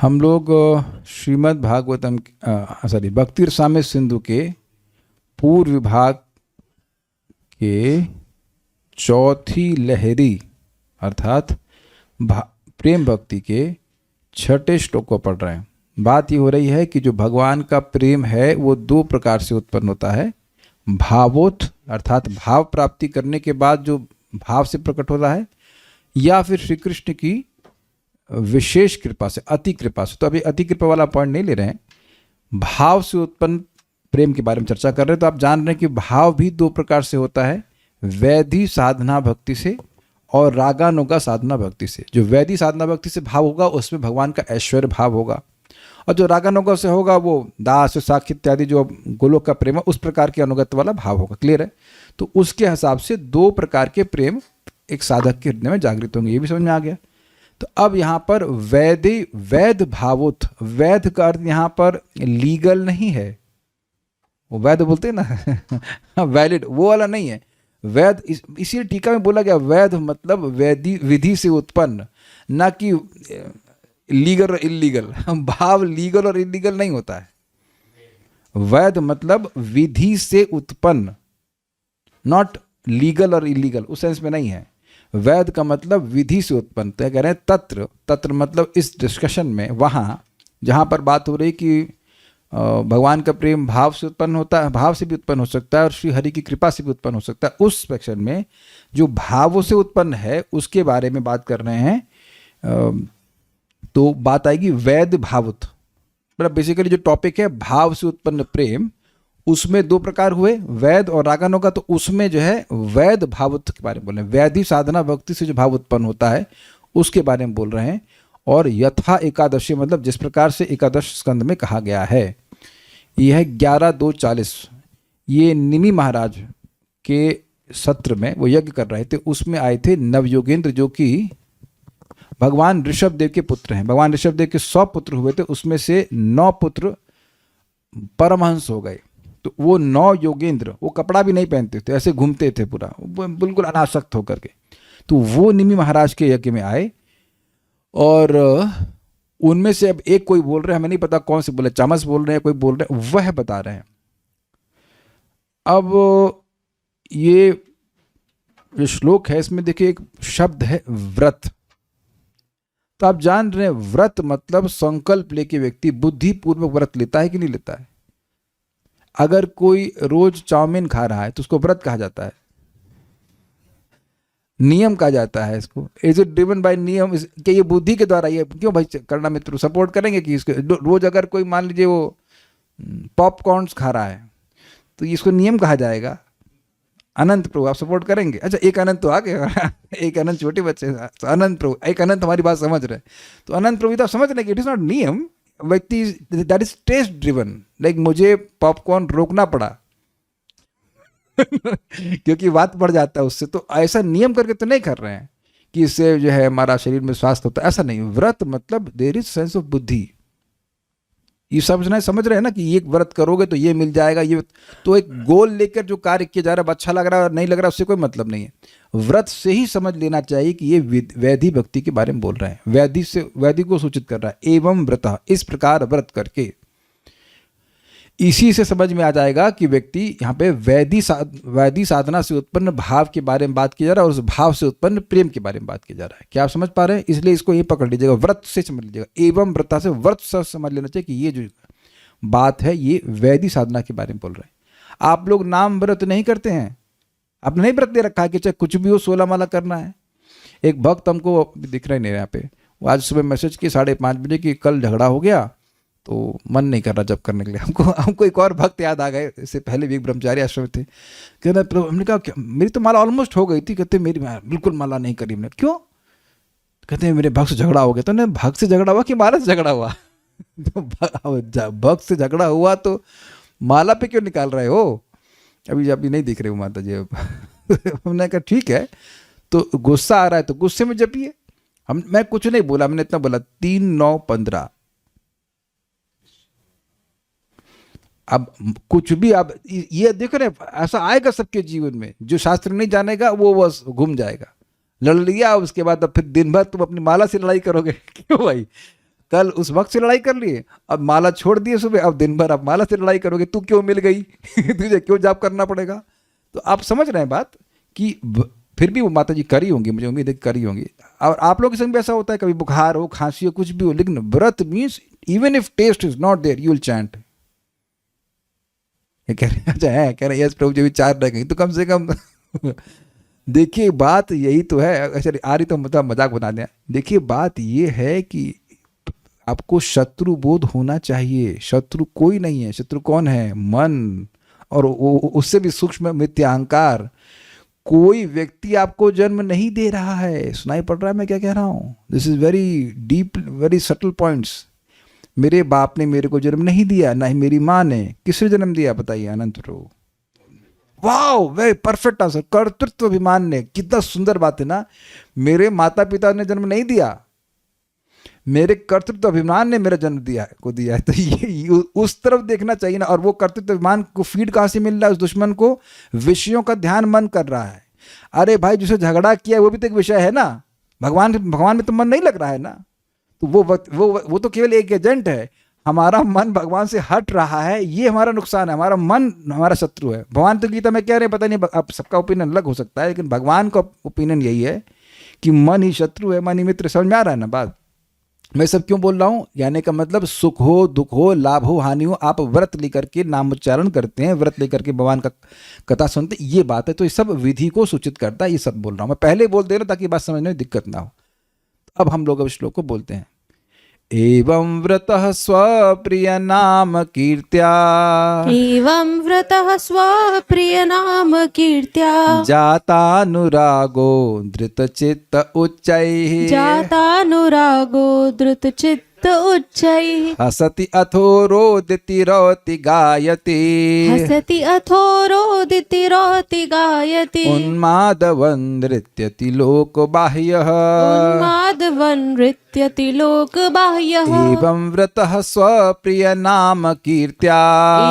हम लोग श्रीमद् भागवतम भक्ति रसामृत सिंधु के पूर्व विभाग के चौथी लहरी अर्थात प्रेम भक्ति के छठे श्लोक को पढ़ रहे हैं। बात ये हो रही है कि जो भगवान का प्रेम है वो दो प्रकार से उत्पन्न होता है। भावोत अर्थात भाव प्राप्ति करने के बाद जो भाव से प्रकट होता है, या फिर श्री कृष्ण की विशेष कृपा से, अति कृपा से। तो अभी अति कृपा वाला पॉइंट नहीं ले रहे हैं, भाव से उत्पन्न प्रेम के बारे में चर्चा कर रहे हैं। तो आप जान रहे हैं कि भाव भी दो प्रकार से होता है, वैधि साधना भक्ति से और रागानुगा साधना भक्ति से। जो वैधि साधना भक्ति से भाव होगा उसमें भगवान का ऐश्वर्य भाव होगा, और जो रागानुगा से होगा वो दास साक्ष्य इत्यादि जो गोलोक का प्रेम है उस प्रकार के अनुगत वाला भाव होगा। क्लियर है? तो उसके हिसाब से दो प्रकार के प्रेम एक साधक के हृदय में जागृत होंगे, ये भी समझ में आ गया। तो अब यहाँ पर वैध भावुत, वैध का अर्थ यहाँ पर लीगल नहीं है, वो वैध बोलते हैं ना वैलिड, वो वाला नहीं है। वैध इसी टीका में बोला गया, वैध मतलब वैधि विधि से उत्पन्न, ना कि लीगल और इलीगल। भाव लीगल और इलीगल नहीं होता है। वैध मतलब विधि से उत्पन्न, नॉट लीगल और इलीगल, उस सेंस में नहीं है। वैध का मतलब विधि से उत्पन्न। तो कह रहे हैं तत्र मतलब इस डिस्कशन में वहाँ जहाँ पर बात हो रही कि भगवान का प्रेम भाव से उत्पन्न होता है, भाव से भी उत्पन्न हो सकता है और श्री हरि की कृपा से भी उत्पन्न हो सकता है, उस सेक्शन में जो भावों से उत्पन्न है उसके बारे में बात कर रहे हैं। तो बात आएगी वैध भावुत, मतलब बेसिकली जो टॉपिक है भाव से उत्पन्न प्रेम, उसमें दो प्रकार हुए, वैध और रागानुगा। तो उसमें जो है वैध भावुत के बारे में बोल रहे हैं, वैधि साधना भक्ति से जो भाव उत्पन्न होता है उसके बारे में बोल रहे हैं। और यथा एकादशी मतलब जिस प्रकार से एकादश स्कंद में कहा गया है, यह है 11-2-40। ये निमि महाराज के सत्र में वो यज्ञ कर रहे थे, उसमें आए थे नवयोगेंद्र जो कि भगवान ऋषभ देव के पुत्र हैं। भगवान ऋषभ देव के 100 पुत्र हुए थे, उसमें से 9 पुत्र परमहंस हो गए। तो वो 9 योगेंद्र वो कपड़ा भी नहीं पहनते थे, ऐसे घूमते थे पूरा बिल्कुल अनासक्त होकर के। तो वो निमि महाराज के यज्ञ में आए और उनमें से अब एक कोई बोल रहे हैं, हमें नहीं पता कौन से बोले, चामस बोल रहे हैं, कोई बोल रहे हैं, वह बता रहे हैं। अब ये जो श्लोक है इसमें देखिए एक शब्द है व्रत। तो आप जान रहे हैं व्रत मतलब संकल्प लेके व्यक्ति बुद्धिपूर्वक व्रत लेता है कि नहीं लेता है। अगर कोई रोज चाउमीन खा रहा है तो उसको व्रत कहा जाता है, नियम कहा जाता है इसको। इज इट ड्रिवन बाय नियम, कि ये बुद्धि के द्वारा ये क्यों भाई करना मित्र सपोर्ट करेंगे कि इसके रोज अगर कोई मान लीजिए वो पॉपकॉर्न्स खा रहा है तो इसको नियम कहा जाएगा। अनंत प्रभु आप सपोर्ट करेंगे? अच्छा एक अनंत तो आ गया एक अनंत छोटे बच्चे, तो अनंत प्रभु, एक अनंत हमारी बात समझ रहे। तो अनंत प्रभु तो आप समझ रहे कि इट इज नॉट नियम, व्यक्ति that is taste driven. Like मुझे पॉपकॉर्न रोकना पड़ा क्योंकि बात बढ़ जाता है उससे। तो ऐसा नियम करके तो नहीं कर रहे हैं कि इससे जो है हमारा शरीर में स्वास्थ्य होता है, ऐसा नहीं। व्रत मतलब देयर इज सेंस ऑफ बुद्धि। ये समझ रहे हैं ना कि ये व्रत करोगे तो ये मिल जाएगा, ये तो एक गोल लेकर जो कार्य किया जा रहा है, अच्छा लग रहा है नहीं लग रहा है उससे कोई मतलब नहीं है। व्रत से ही समझ लेना चाहिए कि ये वैधि भक्ति के बारे में बोल रहे हैं, वैधि को सूचित कर रहा है। एवं व्रत, इस प्रकार व्रत करके, इसी से समझ में आ जाएगा कि व्यक्ति यहाँ पे वैधि साधना से उत्पन्न भाव के बारे में बात किया जा रहा है और उस भाव से उत्पन्न प्रेम के बारे में बात किया जा रहा है। क्या आप समझ पा रहे हैं? इसलिए इसको ये पकड़ लीजिएगा, व्रत से समझ लीजिएगा। एवं व्रता से व्रत से समझ लेना चाहिए कि ये जो बात है ये वैधि साधना के बारे में बोल रहे हैं। आप लोग नाम व्रत नहीं करते हैं, आपने नहीं व्रत दे रखा है कि चाहे कुछ भी हो 16 माला करना है। एक भक्त हमको दिख रहे नहीं यहाँ पे, वो आज सुबह मैसेज किए 5:30 बजे कि कल झगड़ा हो गया तो मन नहीं कर रहा जब करने के लिए। हमको एक और भक्त याद आ गए, इससे पहले भी एक ब्रह्मचारी आश्रम में थे। कहना प्रभु, हमने कहा मेरी तो माला ऑलमोस्ट हो गई थी। कहते मेरी बिल्कुल माला नहीं करी हमने। क्यों? कहते मेरे भक्त से झगड़ा हो गया। तो नहीं, भक्त से झगड़ा हुआ कि माला से झगड़ा हुआ? तो भक्त से झगड़ा हुआ तो माला पे क्यों निकाल रहे हो? अभी नहीं दिख रहे हो माता जी। हमने कहा ठीक है, तो गुस्सा आ रहा है तो गुस्से में जपिए। मैं कुछ नहीं बोला, मैंने इतना बोला 3-9-15। अब कुछ भी आप ये देख रहे हैं, ऐसा आएगा सबके जीवन में। जो शास्त्र नहीं जानेगा वो बस घूम जाएगा। लड़ लिया उसके बाद अब फिर दिन भर तुम अपनी माला से लड़ाई करोगे क्यों भाई? कल उस वक्त से लड़ाई कर लिए, अब माला छोड़ दिए सुबह, अब दिन भर अब माला से लड़ाई करोगे, तू क्यों मिल गई तुझे क्यों जाप करना पड़ेगा। तो आप समझ रहे हैं बात कि फिर भी वो माता जी करी होंगी, मुझे उम्मीद है करी होंगी। और आप लोगों के संग भी ऐसा होता है, कभी बुखार हो, खांसी हो, कुछ भी हो, लेकिन व्रत means even if taste is not there you will chant. ये कह रहे अच्छा है, कह रहे यस प्रभु जी भी 4 रह गई, तो कम से कम देखिए बात यही तो है। अच्छा आ रही तो मतलब मजाक बना दें। देखिए बात ये है कि आपको शत्रु बोध होना चाहिए। शत्रु कोई नहीं है, शत्रु कौन है? मन, और उससे भी सूक्ष्म मिथ्याहंकार। कोई व्यक्ति आपको जन्म नहीं दे रहा है। सुनाई पड़ रहा है मैं क्या कह रहा हूं? This is very deep, very subtle points. मेरे बाप ने मेरे को जन्म नहीं दिया, ना ही मेरी माँ ने। किसने जन्म दिया बताइए? अनंत प्रभु। Wow, very perfect answer. कर्तृत्व अभिमान ने। कितना सुंदर बात है ना। मेरे माता पिता ने जन्म नहीं दिया, मेरे कर्तृत्व अभिमान ने मेरा जन्म दिया है। तो ये उस तरफ देखना चाहिए ना। और वो कर्तृत्व अभिमान को फीड कहाँ से मिल रहा है? उस दुश्मन को विषयों का ध्यान मन कर रहा है। अरे भाई जिसे झगड़ा किया वो भी तो एक विषय है ना। भगवान में तो मन नहीं लग रहा है ना। तो वो तो केवल एक एजेंट है। हमारा मन भगवान से हट रहा है, ये हमारा नुकसान है। हमारा मन हमारा शत्रु है। भगवान तो गीता में कह रहे हैं, पता नहीं अब सबका ओपिनियन अलग हो सकता है, लेकिन भगवान का ओपिनियन यही है कि मन ही शत्रु है, मन ही मित्र। समझ में आ रहा है ना बात? मैं सब क्यों बोल रहा हूँ? यानी का मतलब सुख हो, दुख हो, लाभ हो, हानि हो, आप व्रत लेकर के नाम उच्चारण करते हैं, व्रत लेकर के भगवान का कथा सुनते, ये बात है। तो ये सब विधि को सूचित करता है। ये सब बोल रहा हूँ मैं, पहले बोल दे रहा ताकि बात समझने में दिक्कत ना हो। अब हम लोग अब श्लोक को बोलते हैं। एवं व्रतः स्वप्रिय नाम कीर्त्या, एवं व्रतः स्वप्रिय नाम कीर्त्या, जातानुरागो धृतचित्त उच्चैः, जातानुरागो धृतचित्त उच्चैः, हसति अथो रोदिति रोति गायति, हसति अथो रोदिति रोति गायति, उन्मादवन् नृत्यति लोकबाह्यः, उन्मादवन् नृत्यति लोकबाह्यः। एवं व्रतः स्वप्रिय नाम कीर्त्या,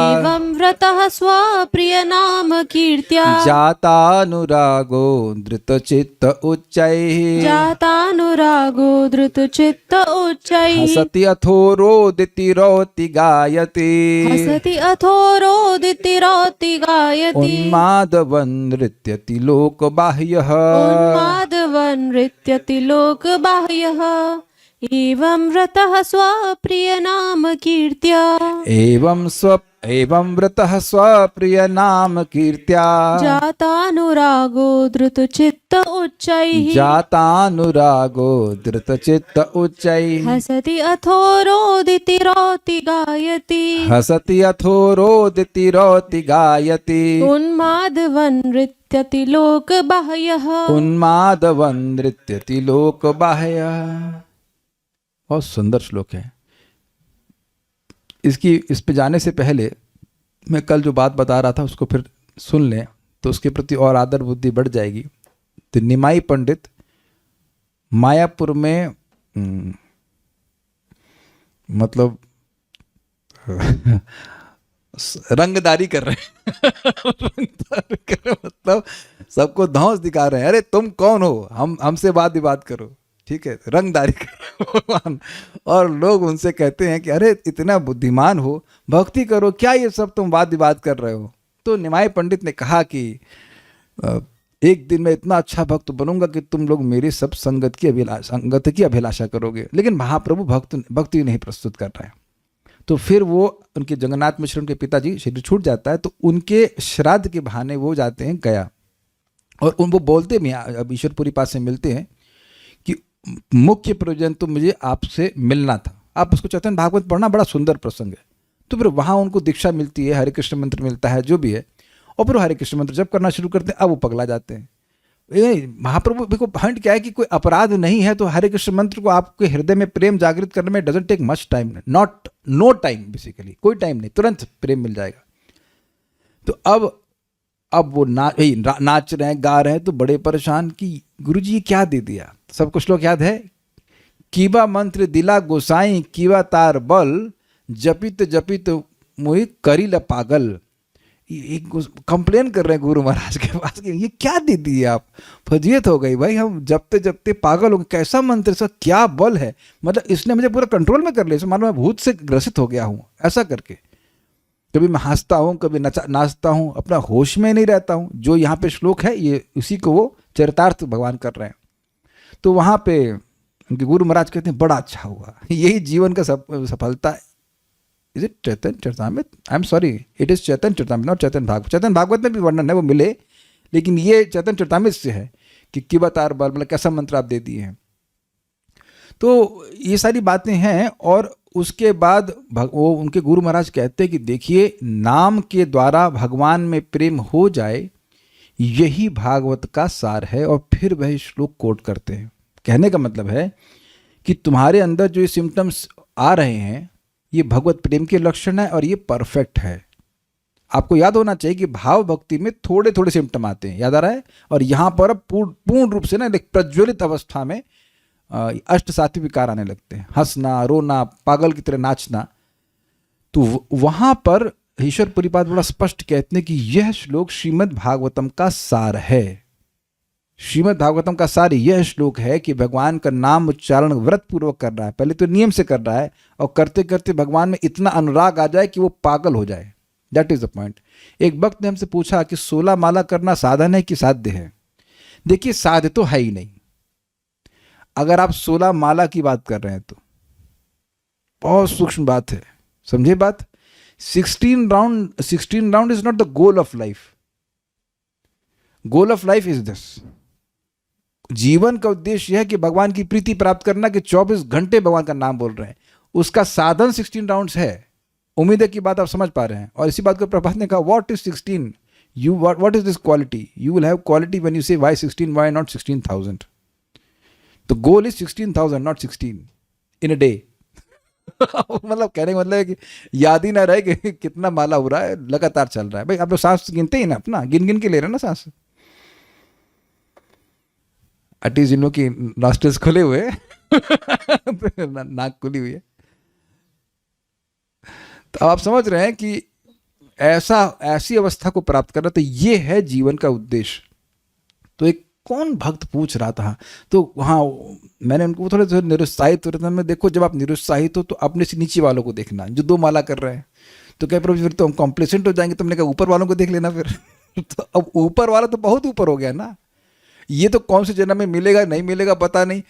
एवं व्रतः स्वप्रिय नाम कीर्त्या, जातानुरागो धृतचित्त उच्चैः, जातानुरागो धृतचित्त उच्चैः, हसति अथो रोदिति रोति गायति, हसति अथो रोदिति रोति गायति, उन्मादवन् नृत्यति लोकबाह्यः, उन्मादवन् नृत्यति लोकबाह्यः। एवं व्रतः स्वप्रिय नाम कीर्त्या, एवं व्रतः स्वप्रिय नाम कीर्त्या, जातानुरागो धृतचित्त उच्चैः, जातानुरागो धृतचित्त उच्चैः, हसति अथो रोदिति रोति गायति, हसति अथो रोदिति रोति गायति, उन्मादवन् नृत्यति लोकबाह्यः, उन्मादवन् नृत्यति लोकबाह्यः। बहुत सुंदर श्लोक है। इस पे जाने से पहले मैं कल जो बात बता रहा था उसको फिर सुन लें, तो उसके प्रति और आदर बुद्धि बढ़ जाएगी। तो निमाई पंडित मायापुर में मतलब रंगदारी कर रहे हैं रंगदारी कर रहे हैं, मतलब सबको धौंस दिखा रहे हैं। अरे तुम कौन हो, हमसे बात विवाद करो, ठीक है, रंगदारी भगवान। और लोग उनसे कहते हैं कि अरे इतना बुद्धिमान हो, भक्ति करो, क्या ये सब तुम वाद विवाद कर रहे हो। तो निमाई पंडित ने कहा कि एक दिन मैं इतना अच्छा भक्त बनूंगा कि तुम लोग मेरी सब संगत की अभिलाषा करोगे। लेकिन महाप्रभु भक्ति नहीं प्रस्तुत कर रहे हैं। तो फिर वो उनके जगन्नाथ मिश्र, उनके पिताजी शरीर छूट जाता है, तो उनके श्राद्ध के बहाने वो जाते हैं गया। और वो बोलते भी, अब ईश्वरपुरी पास से मिलते हैं कि मुख्य प्रयोजन तो मुझे आपसे मिलना था। आप उसको चैतन्य भागवत पढ़ना, बड़ा सुंदर प्रसंग है। तो फिर वहाँ उनको दीक्षा मिलती है, हरे कृष्ण मंत्र मिलता है, जो भी है। और फिर हरे कृष्ण मंत्र जब करना शुरू करते हैं, अब वो पगला जाते हैं। महाप्रभु को पॉइंट क्या है कि कोई अपराध नहीं है, तो हरे कृष्ण मंत्र को आपके हृदय में प्रेम जागृत करने में doesn't take much time, no time, basically कोई टाइम नहीं, तुरंत प्रेम मिल जाएगा। तो अब वो नाच रहे हैं, गा रहे हैं, तो बड़े परेशान कि गुरुजी ये क्या दे दिया। सबको श्लोक याद है? कीबा मंत्र दिला गोसाई, कीबा तार बल, जपित जपित मुहि करिल पागल। एक कंप्लेन कर रहे हैं गुरु महाराज के पास कि ये क्या दे दिए आप, फजीयत हो गई भाई, हम जपते जपते पागल हो गए, कैसा मंत्र, इसका क्या बल है, मतलब इसने मुझे पूरा कंट्रोल में कर लिया, मानो मैं भूत से ग्रसित हो गया हूँ ऐसा करके। कभी मैं हंसता हूँ, कभी नाचता हूँ, अपना होश में नहीं रहता हूँ। जो यहाँ पे श्लोक है ये उसी को वो चरितार्थ भगवान कर रहे हैं। तो वहाँ पे उनके गुरु महाराज कहते हैं बड़ा अच्छा हुआ, यही जीवन का सफलता है। Is it Chaitanya Charitamrita? I am sorry, it is Chaitanya Charitamrita, not Chaitanya Bhagavata. Chaitanya Bhagavata में भी वर्णन है, वो मिले, लेकिन ये चैतन्य चरितामृत से है कि किबतार बल, मतलब कैसा मंत्र आप दे दिए हैं। तो ये सारी बातें हैं। और उसके बाद वो उनके गुरु महाराज कहते हैं कि देखिए, नाम के द्वारा भगवान में प्रेम हो जाए, यही भागवत का सार है। और फिर वह श्लोक कोट करते हैं। कहने का मतलब है कि तुम्हारे अंदर जो ये सिम्टम्स आ रहे हैं ये भगवत प्रेम के लक्षण है और ये परफेक्ट है। आपको याद होना चाहिए कि भाव भक्ति में थोड़े थोड़े सिम्टम आते हैं, याद आ रहा है। और यहाँ पर अब पूर्ण रूप से ना एक प्रज्वलित अवस्था में अष्ट सात्विक विकार आने लगते हैं, हंसना, रोना, पागल की तरह नाचना। तो वहाँ पर ईश्वर परिपाद बड़ा स्पष्ट कहते हैं कि यह श्लोक श्रीमद् भागवतम का सार है। श्रीमद् भागवतम का सार यह श्लोक है कि भगवान का नाम उच्चारण व्रत पूर्वक कर रहा है, पहले तो नियम से कर रहा है, और करते करते भगवान में इतना अनुराग आ जाए कि वो पागल हो जाए। That is the point. एक भक्त ने हमसे पूछा कि 16 माला करना साधन है कि साध्य है? देखिए, साध्य तो है ही नहीं। अगर आप 16 माला की बात कर रहे हैं तो बहुत सूक्ष्म बात है, समझे बात। 16 round is not the goal of life. Goal of life is this. जीवन का उद्देश्य यह है कि भगवान की प्रीति प्राप्त करना, कि 24 घंटे भगवान का नाम बोल रहे हैं। उसका साधन 16 राउंड्स है। उम्मीद है कि बात आप समझ पा रहे हैं। और इसी बात को प्रभात ने कहा, what is 16? What is this quality? You will have quality when you से व्हाई 16, व्हाई नॉट 16,000? तो goal is 16,000, not 16 in a day. मतलब कहने का मतलब है कि याद ही ना रहे कि कितना माला हो रहा है, लगातार चल रहा है। भाई आप लोग सांस गिनते ही ना, अपना गिन गिन के ले रहे हैं ना सांस। एटलीस्ट जिन लोग की नॉस्ट्रिल्स खुले हुए नाक खुली हुई है। तो आप समझ रहे हैं कि ऐसी अवस्था को प्राप्त करना, तो ये है जीवन का उद्देश्य। तो एक कौन भक्त पूछ रहा था, तो वहाँ मैंने उनको थोड़ा निरुत्साहित हो रहा था। मैं, देखो जब आप निरुत्साहित हो तो अपने से नीचे वालों को देखना जो 2 माला कर रहे हैं। तो क्या प्रभु फिर तो हम कॉम्प्लेसेंट हो जाएंगे। तुमने कहा ऊपर वालों को देख लेना फिर। तो अब ऊपर वाला तो बहुत ऊपर हो गया ना। ये तो कौन से जन्म में मिलेगा नहीं मिलेगा पता नहीं।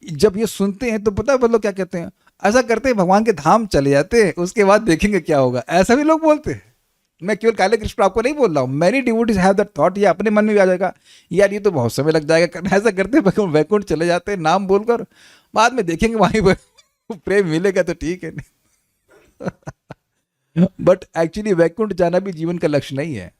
जब ये सुनते हैं तो पता है मतलब क्या कहते हैं, ऐसा करते हैं भगवान के धाम चले जाते हैं, उसके बाद देखेंगे क्या होगा, ऐसा भी लोग बोलते हैं। मैं केवल काले कृष्ण आपको नहीं बोल रहा हूँ, many devotees have that thought. ये अपने मन में भी आ जाएगा, यार ये तो बहुत समय लग जाएगा करना। ऐसा करते हैं वैकुंठ चले जाते हैं नाम बोलकर, बाद में देखेंगे वहीं पर प्रेम मिलेगा तो ठीक है। बट एक्चुअली वैकुंठ जाना भी जीवन का लक्ष्य नहीं है।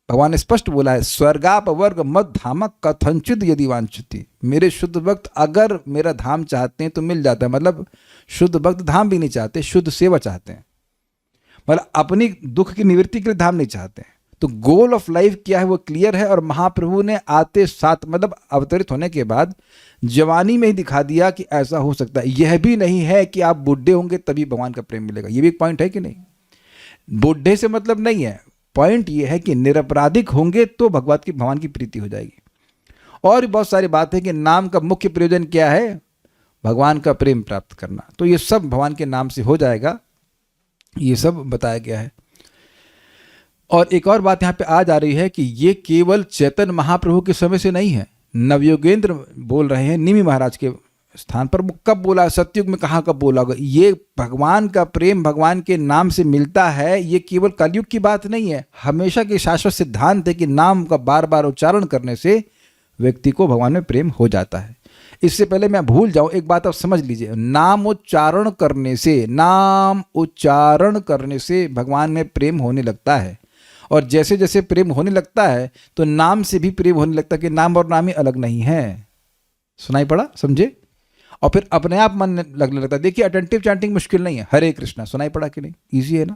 भगवान ने स्पष्ट बोला है, स्वर्गापवर्ग मद धामक कथंचित यदि वांछति। मेरे शुद्ध भक्त अगर मेरा धाम चाहते हैं तो मिल जाता है। मतलब शुद्ध भक्त धाम भी नहीं चाहते, शुद्ध सेवा चाहते हैं। मतलब अपनी दुख की निवृत्ति के लिए धाम नहीं चाहते हैं। तो गोल ऑफ लाइफ क्या है वो क्लियर है। और महाप्रभु ने आते साथ, मतलब अवतरित होने के बाद जवानी में ही दिखा दिया कि ऐसा हो सकता है। यह भी नहीं है कि आप बूढ़े होंगे तभी भगवान का प्रेम मिलेगा। ये भी एक पॉइंट है कि नहीं। बूढ़े से मतलब नहीं है, पॉइंट ये है कि निरपराधिक होंगे तो भगवान की प्रीति हो जाएगी। और भी बहुत सारी बात है कि नाम का मुख्य प्रयोजन क्या है, भगवान का प्रेम प्राप्त करना। तो ये सब भगवान के नाम से हो जाएगा, ये सब बताया गया है। और एक और बात यहाँ पे आ जा रही है कि ये केवल चैतन्य महाप्रभु के समय से नहीं है। नवयोगेंद्र बोल रहे हैं निमि महाराज के स्थान पर। कब बोला, सतयुग में कहाँ कब बोला होगा। ये भगवान का प्रेम भगवान के नाम से मिलता है, ये केवल कलयुग की बात नहीं है। हमेशा के शाश्वत सिद्धांत है कि नाम का बार बार उच्चारण करने से व्यक्ति को भगवान में प्रेम हो जाता है। इससे पहले मैं भूल जाऊं, एक बात आप समझ लीजिए, नाम उच्चारण करने से भगवान में प्रेम होने लगता है। और जैसे जैसे प्रेम होने लगता है तो नाम से भी प्रेम होने लगता है कि नाम और नाम ही अलग नहीं है। सुनाई पड़ा, समझे। और फिर अपने आप मन लगने लगता है। देखिए अटेंटिव चैंटिंग मुश्किल नहीं है, हरे कृष्णा सुनाई पड़ा कि नहीं, ईजी है ना।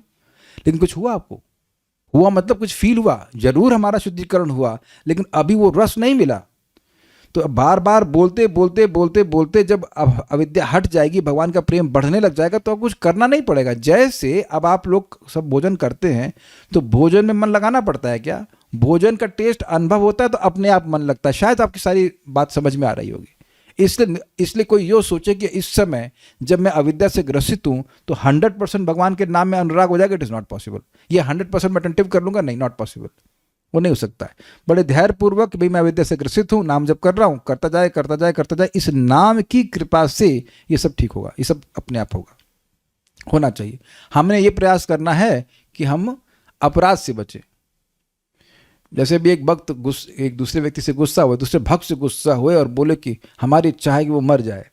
लेकिन कुछ हुआ आपको, हुआ मतलब कुछ फील हुआ, जरूर हमारा शुद्धिकरण हुआ, लेकिन अभी वो रस नहीं मिला। तो बार बार बोलते बोलते बोलते बोलते जब अब अविद्या हट जाएगी, भगवान का प्रेम बढ़ने लग जाएगा, तो अब कुछ करना नहीं पड़ेगा। जैसे अब आप लोग सब भोजन करते हैं तो भोजन में मन लगाना पड़ता है क्या? भोजन का टेस्ट अनुभव होता है तो अपने आप मन लगता है। शायद आपकी सारी बात समझ में आ रही होगी। इसलिए कोई यो सोचे कि इस समय जब मैं अविद्या से ग्रसित हूं तो 100% भगवान के नाम में अनुराग हो जाएगा। It is not possible. ये 100% मैं अटेंटिव कर लूंगा, नहीं, नॉट पॉसिबल। वो नहीं हो सकता है। बड़े धैर्यपूर्वक भाई मैं अविद्या से ग्रसित हूं, नाम जप कर रहा हूं, करता जाए करता जाए करता जाए, इस नाम की कृपा से ये सब ठीक होगा, ये सब अपने आप होगा, होना चाहिए। हमने ये प्रयास करना है कि हम अपराध से बचें। जैसे भी एक भक्त एक दूसरे व्यक्ति से गुस्सा हुए, दूसरे भक्त से गुस्सा हुए और बोले कि हमारी इच्छा है कि वो मर जाए,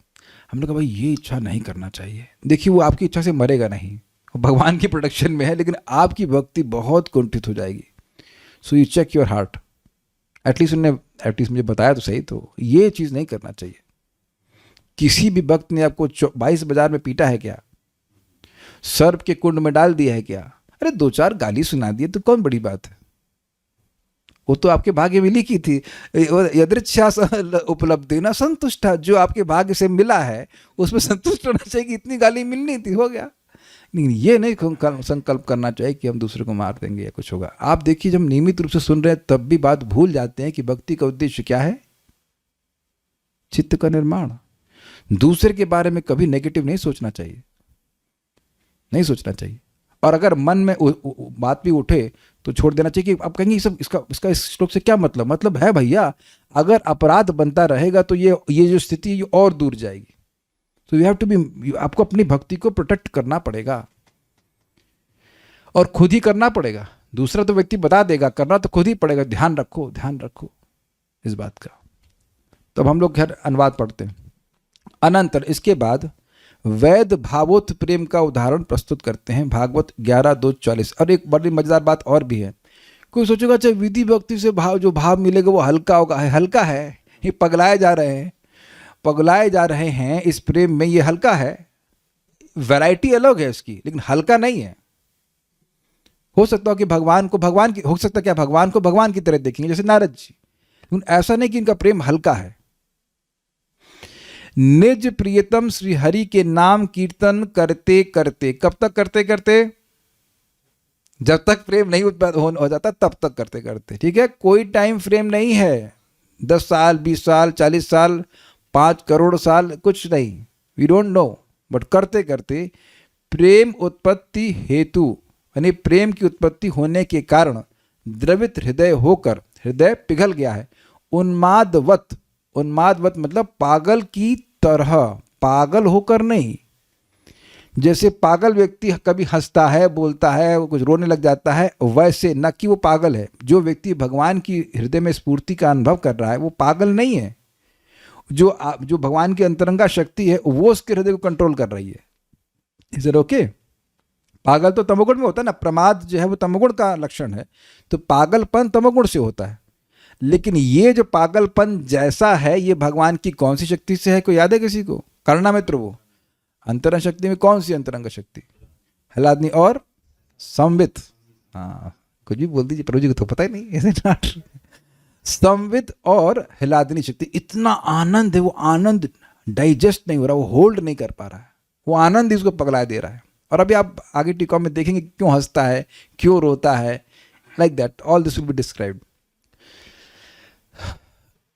हमने कहा भाई ये इच्छा नहीं करना चाहिए। देखिए वो आपकी इच्छा से मरेगा नहीं, वो भगवान की प्रोटेक्शन में है, लेकिन आपकी भक्ति बहुत कुंठित हो जाएगी। So you check your heart. At least मुझे बताया तो सही, तो ये चीज़ नहीं करना चाहिए। किसी भी भक्त ने आपको 22 बाजार में पीटा है क्या? सर्प के कुंड में डाल दिया है क्या? अरे 2-4 गाली सुना दिए तो कौन बड़ी बात है? वो तो आपके भाग्य में लिखी थी। यदृच्छा उपलब्धि ना संतुष्ट, जो आपके भाग्य से मिला है उसमें संतुष्ट होना चाहिए कि इतनी गाली मिलनी थी, हो गया। नहीं, ये नहीं संकल्प करना चाहिए कि हम दूसरे को मार देंगे या कुछ होगा। आप देखिए जब नियमित रूप से सुन रहे हैं तब भी बात भूल जाते हैं कि भक्ति का उद्देश्य क्या है? चित्त का निर्माण। दूसरे के बारे में कभी नेगेटिव नहीं सोचना चाहिए, नहीं सोचना चाहिए। और अगर मन में बात भी उठे तो छोड़ देना चाहिए कि आप कहेंगे सब इसका इस श्लोक से क्या मतलब है भैया, अगर अपराध बनता रहेगा तो ये जो स्थिति ये और दूर जाएगी। तो यू हैव टू बी, आपको अपनी भक्ति को प्रोटेक्ट करना पड़ेगा और खुद ही करना पड़ेगा। दूसरा तो व्यक्ति बता देगा, करना तो खुद ही पड़ेगा। ध्यान रखो इस बात का। तो अब हम लोग खैर अनुवाद पढ़ते हैं। अनंतर इसके बाद वैध भावोत्थ प्रेम का उदाहरण प्रस्तुत करते हैं, भागवत 11:2-40। और एक बड़ी मजेदार बात और भी है। कोई सोचेगा अच्छा विधि भक्ति से जो भाव मिलेगा वो हल्का होगा। हल्का है, ये पगलाए जा रहे हैं इस प्रेम में, ये हल्का है। वैरायटी अलग है इसकी, लेकिन हल्का नहीं है। हो सकता हो कि भगवान को भगवान की तरह देखेंगे जैसे नारद जी, लेकिन ऐसा नहीं कि इनका प्रेम हल्का है। निज प्रियतम श्री हरि के नाम कीर्तन करते करते, कब तक करते करते? जब तक प्रेम नहीं उत्पन्न हो जाता तब तक करते करते। ठीक है, कोई टाइम फ्रेम नहीं है, 10 साल 20 साल 40 साल 5 करोड़ साल, कुछ नहीं, वी डोंट नो। बट करते करते प्रेम उत्पत्ति हेतु, यानी प्रेम की उत्पत्ति होने के कारण द्रवित हृदय होकर, हृदय पिघल गया है, उन्मादवत मतलब पागल की तरह, पागल होकर नहीं। जैसे पागल व्यक्ति कभी हंसता है, बोलता है, कुछ रोने लग जाता है, वैसे न कि वो पागल है। जो व्यक्ति भगवान की हृदय में स्फूर्ति का अनुभव कर रहा है वो पागल नहीं है। जो भगवान की अंतरंगा शक्ति है वो उसके हृदय को कंट्रोल कर रही है। Is it okay? पागल तो तमोगुण में होता है ना, प्रमाद जो है वो तमोगुण का लक्षण है, तो पागलपन तमोगुण से होता है। लेकिन ये जो पागलपन जैसा है ये भगवान की कौन सी शक्ति से है? कोई याद है किसी को? करना मित्र, वो अंतरंग शक्ति में कौन सी अंतरंग शक्ति? हलादनी और संवित। हाँ, कुछ भी बोल दीजिए, प्रभु जी को तो पता ही नहीं, ऐसे नाट। संवित और हिलादनी शक्ति। इतना आनंद है, वो आनंद डाइजेस्ट नहीं हो रहा, वो होल्ड नहीं कर पा रहा है, वो आनंद इसको पगला दे रहा है। और अभी आप आगे टीका में देखेंगे क्यों हंसता है, क्यों रोता है, like that all this will be described.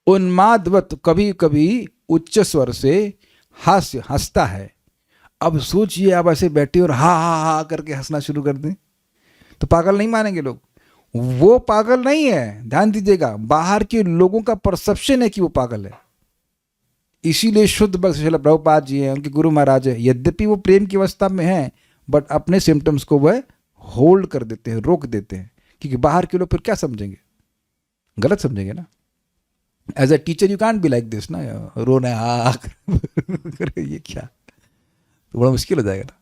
उन्मादवत, कभी कभी उच्च स्वर से हंसता है। अब सोचिए आप ऐसे बैठे और हा हा हा करके हंसना शुरू कर दें तो पागल नहीं मानेंगे लोग। वो पागल नहीं है, ध्यान दीजिएगा, बाहर के लोगों का परसेप्शन है कि वो पागल है। इसीलिए शुद्ध भक्त श्रील प्रभुपाद जी हैं, उनके गुरु महाराज है, यद्यपि वो प्रेम की अवस्था में हैं बट अपने सिम्टम्स को वह होल्ड कर देते हैं, रोक देते हैं, क्योंकि बाहर के लोग फिर क्या समझेंगे? गलत समझेंगे ना। As a teacher you can't be like this ना, रोना ये क्या, तो बड़ा मुश्किल हो जाएगा ना।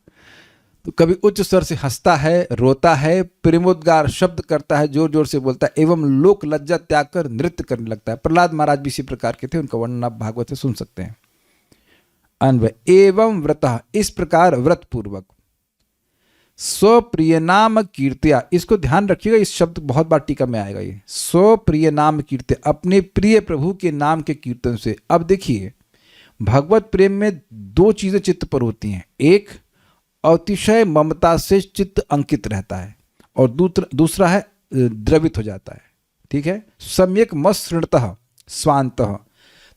तो कभी उच्च स्वर से हंसता है, रोता है, प्रेमोद्गार शब्द करता है, जोर जोर से बोलता है, एवं लोक लज्जा त्याग कर नृत्य करने लगता है। प्रहलाद महाराज भी इसी प्रकार के थे, उनका वर्णन आप भागवत से सुन सकते हैं। अन्वय एवं व्रतः, इस प्रकार व्रत पूर्वक स्वप्रिय नाम कीर्त्या, इसको ध्यान रखिएगा, इस शब्द बहुत बार टीका में आएगा। ये स्वप्रिय नाम कीर्त्या, अपने प्रिय प्रभु के नाम के कीर्तन से। अब देखिए, भगवत प्रेम में दो चीजें चित्त पर होती हैं। एक, अतिशय ममता से चित्त अंकित रहता है, और दूसरा है द्रवित हो जाता है। ठीक है, सम्यक मसृणतः स्वांतः,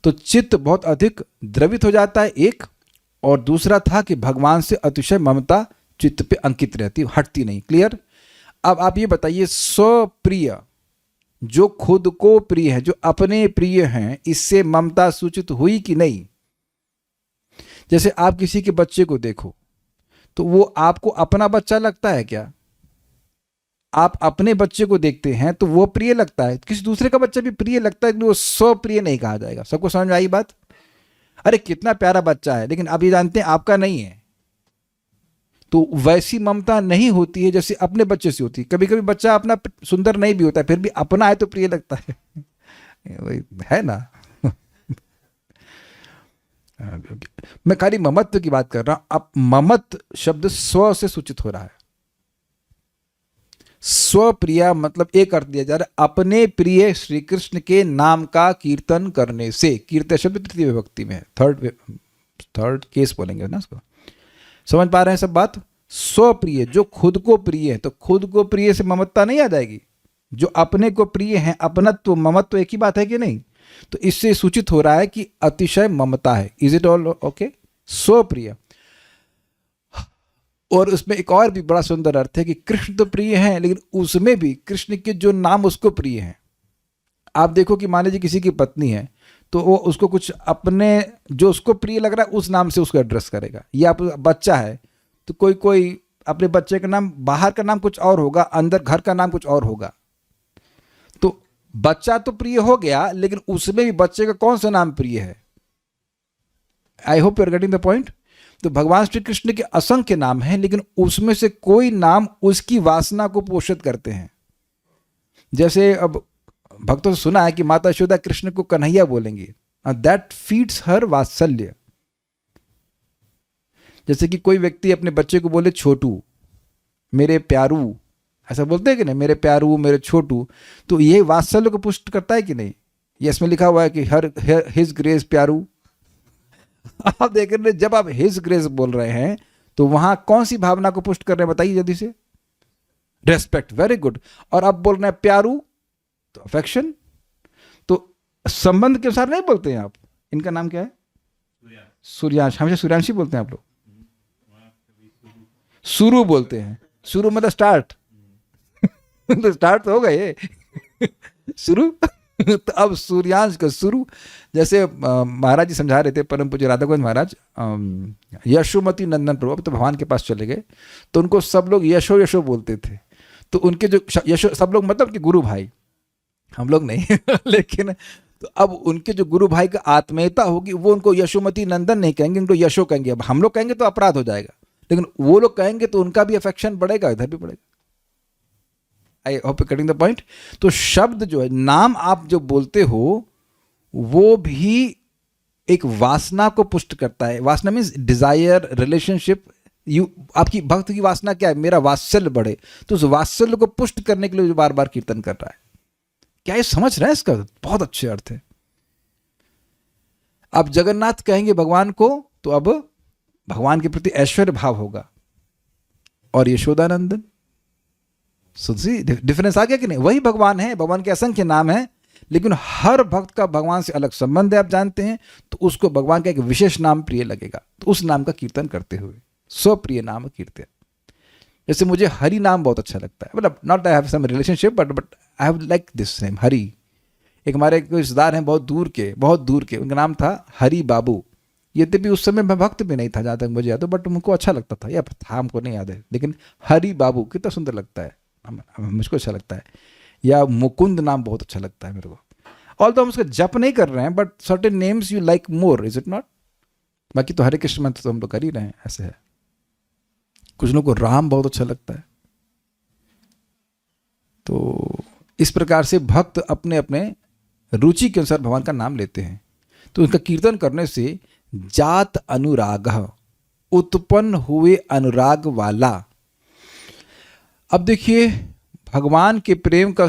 तो चित्त बहुत अधिक द्रवित हो जाता है एक, और दूसरा था कि भगवान से अतिशय ममता चित्त पे अंकित रहती, हटती नहीं। क्लियर? अब आप ये बताइए, स्वप्रिय, जो खुद को प्रिय है, जो अपने प्रिय हैं, इससे ममता सूचित हुई कि नहीं? जैसे आप किसी के बच्चे को देखो तो वो आपको अपना बच्चा लगता है क्या? आप अपने बच्चे को देखते हैं तो वो प्रिय लगता है, किसी दूसरे का बच्चा भी प्रिय लगता है, कि वो स्वप्रिय नहीं कहा जाएगा। सबको समझ में आई बात? अरे कितना प्यारा बच्चा है, लेकिन अब ये जानते हैं आपका नहीं है, तो वैसी ममता नहीं होती है जैसे अपने बच्चे से होती है। कभी कभी बच्चा अपना सुंदर नहीं भी होता है, फिर भी अपना है तो प्रिय लगता है। वही है ना। मैं खाली ममत्व की बात कर रहा हूं। अब ममत्व शब्द स्व से सूचित हो रहा है। स्वप्रिया मतलब एक अर्थ दिया जा रहा है, अपने प्रिय श्री कृष्ण के नाम का कीर्तन करने से। कीर्तन शब्द तृतीय विभक्ति में है, थर्ड केस बोलेंगे ना उसको। समझ पा रहे हैं सब बात? स्वप्रिय, जो खुद को प्रिय है, तो खुद को प्रिय से ममत्ता नहीं आ जाएगी। जो अपने को प्रिय है, अपनत्व ममत्व एक ही बात है कि नहीं? तो इससे सूचित हो रहा है कि अतिशय ममता है। Is it all okay? स्वप्रिय। और उसमें एक और भी बड़ा सुंदर अर्थ है कि कृष्ण तो प्रिय हैं, लेकिन उसमें भी कृष्ण के जो नाम उसको प्रिय हैं। आप देखो कि मान लीजिए किसी की पत्नी है, तो वो उसको कुछ अपने जो उसको प्रिय लग रहा है उस नाम से उसको एड्रेस करेगा। या बच्चा है तो कोई अपने बच्चे का नाम, बाहर का नाम कुछ और होगा, अंदर घर का नाम कुछ और होगा। तो बच्चा तो प्रिय हो गया, लेकिन उसमें भी बच्चे का कौन सा नाम प्रिय है? I hope you are getting the point. तो भगवान श्री कृष्ण के असंख्य नाम हैं, लेकिन उसमें से कोई नाम उसकी वासना को पोषित करते हैं। जैसे अब भक्तों से सुना है कि माता यशोदा कृष्ण को कन्हैया बोलेंगी, दैट फीड्स हर वात्सल्य। जैसे कि कोई व्यक्ति अपने बच्चे को बोले छोटू, मेरे प्यारू, ऐसा बोलते हैं कि नहीं, मेरे प्यारू, मेरे छोटू, तो ये वात्सल्य को पुष्ट करता है कि नहीं? ये इसमें लिखा हुआ है कि हर हिज ग्रेस प्यारू। आप देख रहे हैं, जब आप हिज ग्रेस बोल रहे हैं तो वहां कौन सी भावना को पुष्ट कर रहे हैं बताइए जल्दी से? Respect, very good. और अब बोल रहे हैं प्यारू, तो अफेक्शन। तो संबंध के अनुसार नहीं बोलते हैं आप। इनका नाम क्या है? सूर्यांश। हमेशा सूर्यांश ही बोलते हैं आप लोग। शुरू बोलते हैं, शुरू मतलब स्टार्ट। तो स्टार्ट तो हो गए शुरू। तो अब सूर्यांश का शुरू। जैसे महाराज जी समझा रहे थे, परम पूज्य राधा गोविंद महाराज, यशोमती नंदन प्रभु अब तो भगवान के पास चले गए, तो उनको सब लोग यशो यशो बोलते थे। तो उनके जो यशो, सब लोग मतलब कि गुरु भाई, हम लोग नहीं लेकिन तो अब उनके जो गुरु भाई का आत्मीयता होगी, वो उनको यशोमती नंदन नहीं कहेंगे, उनको यशो कहेंगे। अब हम लोग कहेंगे तो अपराध हो जाएगा, लेकिन वो लोग कहेंगे तो उनका भी अफेक्शन बढ़ेगा, इधर भी बढ़ेगा। आई hope you cutting the point. तो शब्द जो है, नाम आप जो बोलते हो, वो भी एक वासना को पुष्ट करता है। वासना मीन्स डिजायर, रिलेशनशिप। आपकी भक्त की वासना क्या है? मेरा वात्सल्य बढ़े। तो उस वात्सल्य को पुष्ट करने के लिए जो बार बार कीर्तन कर रहा है। क्या ये समझ रहे हैं? इसका बहुत अच्छे अर्थ है। अब जगन्नाथ कहेंगे भगवान को, तो अब भगवान के प्रति ऐश्वर्य भाव होगा। और यशोदानंदन, सुधी डिफरेंस आ गया कि नहीं? वही भगवान है, भगवान के असंख्य नाम है, लेकिन हर भक्त का भगवान से अलग संबंध है, आप जानते हैं। तो उसको भगवान का एक विशेष नाम प्रिय लगेगा, तो उस नाम का कीर्तन करते हुए स्वप्रिय नाम कीर्तन। जैसे मुझे हरि नाम बहुत अच्छा लगता है, मतलब not I have some relationship, but I have like this name Hari. एक हमारे रिश्तेदार हैं बहुत दूर के, उनका नाम था हरि बाबू। यद्यपि उस समय मैं भक्त भी नहीं था जहाँ तक मुझे याद है, बट उनको अच्छा लगता था, या था हमको नहीं याद है, लेकिन हरि बाबू कितना सुंदर लगता है, मुझको अच्छा लगता है। या मुकुंद नाम बहुत अच्छा लगता है मेरे को। ऑल तो हम उसका जप नहीं कर रहे हैं, but certain names you like more, is it not? बाकी तो हरे कृष्ण मंत्र तो हम लोग कर ही रहे हैं, ऐसे है। कुछ लोगों को राम बहुत अच्छा लगता है। तो इस प्रकार से भक्त अपने अपने रुचि के अनुसार भगवान का नाम लेते हैं। तो उनका कीर्तन करने से जात अनुराग, उत्पन्न हुए अनुराग वाला, अब देखिए भगवान के प्रेम का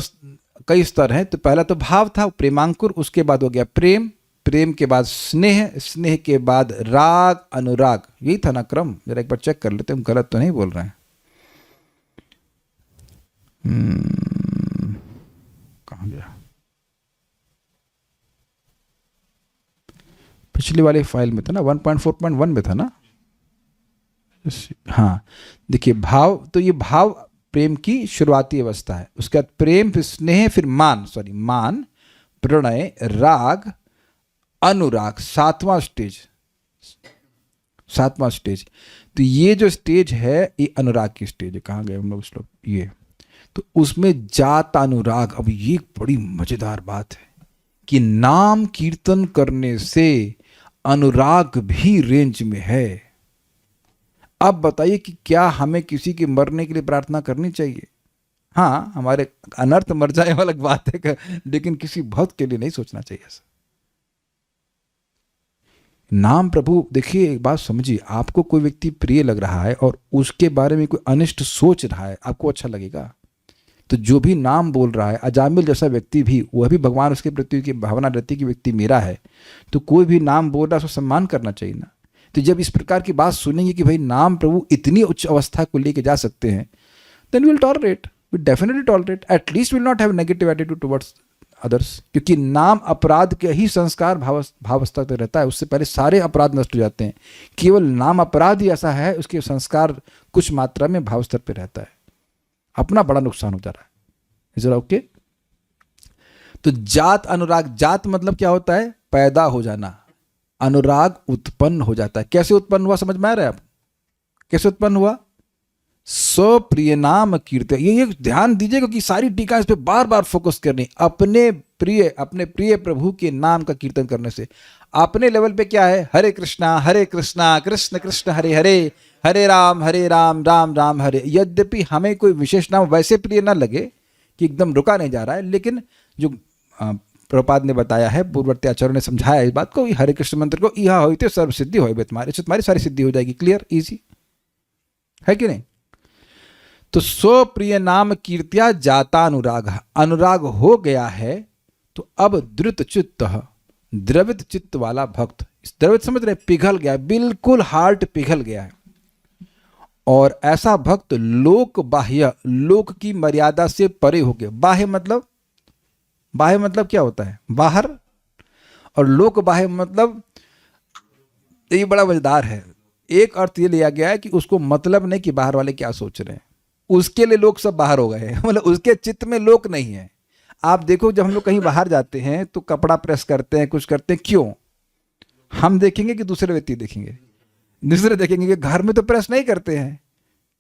कई स्तर हैं। तो पहला तो भाव था, प्रेमांकुर, उसके बाद हो गया प्रेम, प्रेम के बाद स्नेह, स्नेह के बाद राग, अनुराग, यही था ना क्रम? जरा एक बार चेक कर लेते, हम गलत तो नहीं बोल रहे हैं। कहाँ गया? पिछली वाली फाइल में था ना, 1.4.1 में था ना? हाँ, देखिए भाव, तो ये भाव प्रेम की शुरुआती अवस्था है। उसके बाद प्रेम, फिर स्नेह, फिर मान, प्रणय, राग, अनुराग, सातवां स्टेज। तो ये जो स्टेज है ये अनुराग की स्टेज है। कहाँ गए हम लोग श्लोक? ये तो उसमें जात अनुराग। अब ये बड़ी मजेदार बात है कि नाम कीर्तन करने से अनुराग भी रेंज में है। अब बताइए कि क्या हमें किसी के मरने के लिए प्रार्थना करनी चाहिए? हाँ, हमारे अनर्थ मर जाए वो अलग बात है, लेकिन किसी भक्त के लिए नहीं सोचना चाहिए ऐसा। नाम प्रभु, देखिए एक बात समझिए, आपको कोई व्यक्ति प्रिय लग रहा है और उसके बारे में कोई अनिष्ट सोच रहा है, आपको अच्छा लगेगा? तो जो भी नाम बोल रहा है, अजामिल जैसा व्यक्ति भी, वह भी भगवान उसके प्रति की भावना रहती कि व्यक्ति मेरा है, तो कोई भी नाम बोल रहा है उसको सम्मान करना चाहिए ना। तो जब इस प्रकार की बात सुनेंगे कि भाई नाम प्रभु इतनी उच्च अवस्था को लेके जा सकते हैं, then will tolerate, will definitely tolerate, at least will not have negative attitude towards others. क्योंकि नाम अपराध के ही संस्कार भाव स्तर पर रहता है, उससे पहले सारे अपराध नष्ट हो जाते हैं। केवल नाम अपराध ही ऐसा है, उसके संस्कार कुछ मात्रा में भाव स्तर पर रहता है, अपना बड़ा नुकसान हो जा रहा है। जरा ओके। तो जात अनुराग, जात मतलब क्या होता है? पैदा हो जाना। अनुराग उत्पन्न हो जाता है। कैसे उत्पन्न हुआ समझ में आ रहा है आप? कैसे उत्पन्न हुआ? स्वप्रिय नाम कीर्तन। ये ध्यान दीजिएगा कि सारी टीका इस पे बार बार फोकस करनी। अपने प्रिय प्रभु के नाम का कीर्तन करने से। अपने लेवल पे क्या है? हरे कृष्णा कृष्ण कृष्ण हरे हरे, हरे राम राम राम हरे। यद्यपि हमें कोई विशेष नाम वैसे प्रिय ना लगे कि एकदम रुका नहीं जा रहा है, लेकिन जो प्रभुपाद ने बताया है, पूर्ववर्ती आचार्यों ने समझाया इस बात को, हरे कृष्ण मंत्र को यह होते सर्व सिद्धि हो तुम्हारी, इससे तुम्हारी सारी सिद्धि हो जाएगी। क्लियर, इजी है कि नहीं? तो स्वप्रिय नाम कीर्त्या जाता अनुराग, अनुराग हो गया है तो अब द्रुत चित्त, द्रवित चित्त वाला भक्त, द्रवित समझ रहे, पिघल गया, बिल्कुल हार्ट पिघल गया है। और ऐसा भक्त लोक बाह्य, लोक की मर्यादा से परे हो गया। बाह्य मतलब क्या होता है? बाहर। और लोक बाह्य मतलब, ये बड़ा मजेदार है। एक अर्थ ये लिया गया है कि उसको मतलब नहीं कि बाहर वाले क्या सोच रहे हैं, उसके लिए लोग सब बाहर हो गए हैं, मतलब उसके चित्त में लोक नहीं है। आप देखो, जब हम लोग कहीं बाहर जाते हैं तो कपड़ा प्रेस करते हैं, कुछ करते हैं, क्यों? हम देखेंगे कि दूसरे व्यक्ति देखेंगे? दूसरे देखेंगे कि घर में तो प्रेस नहीं करते हैं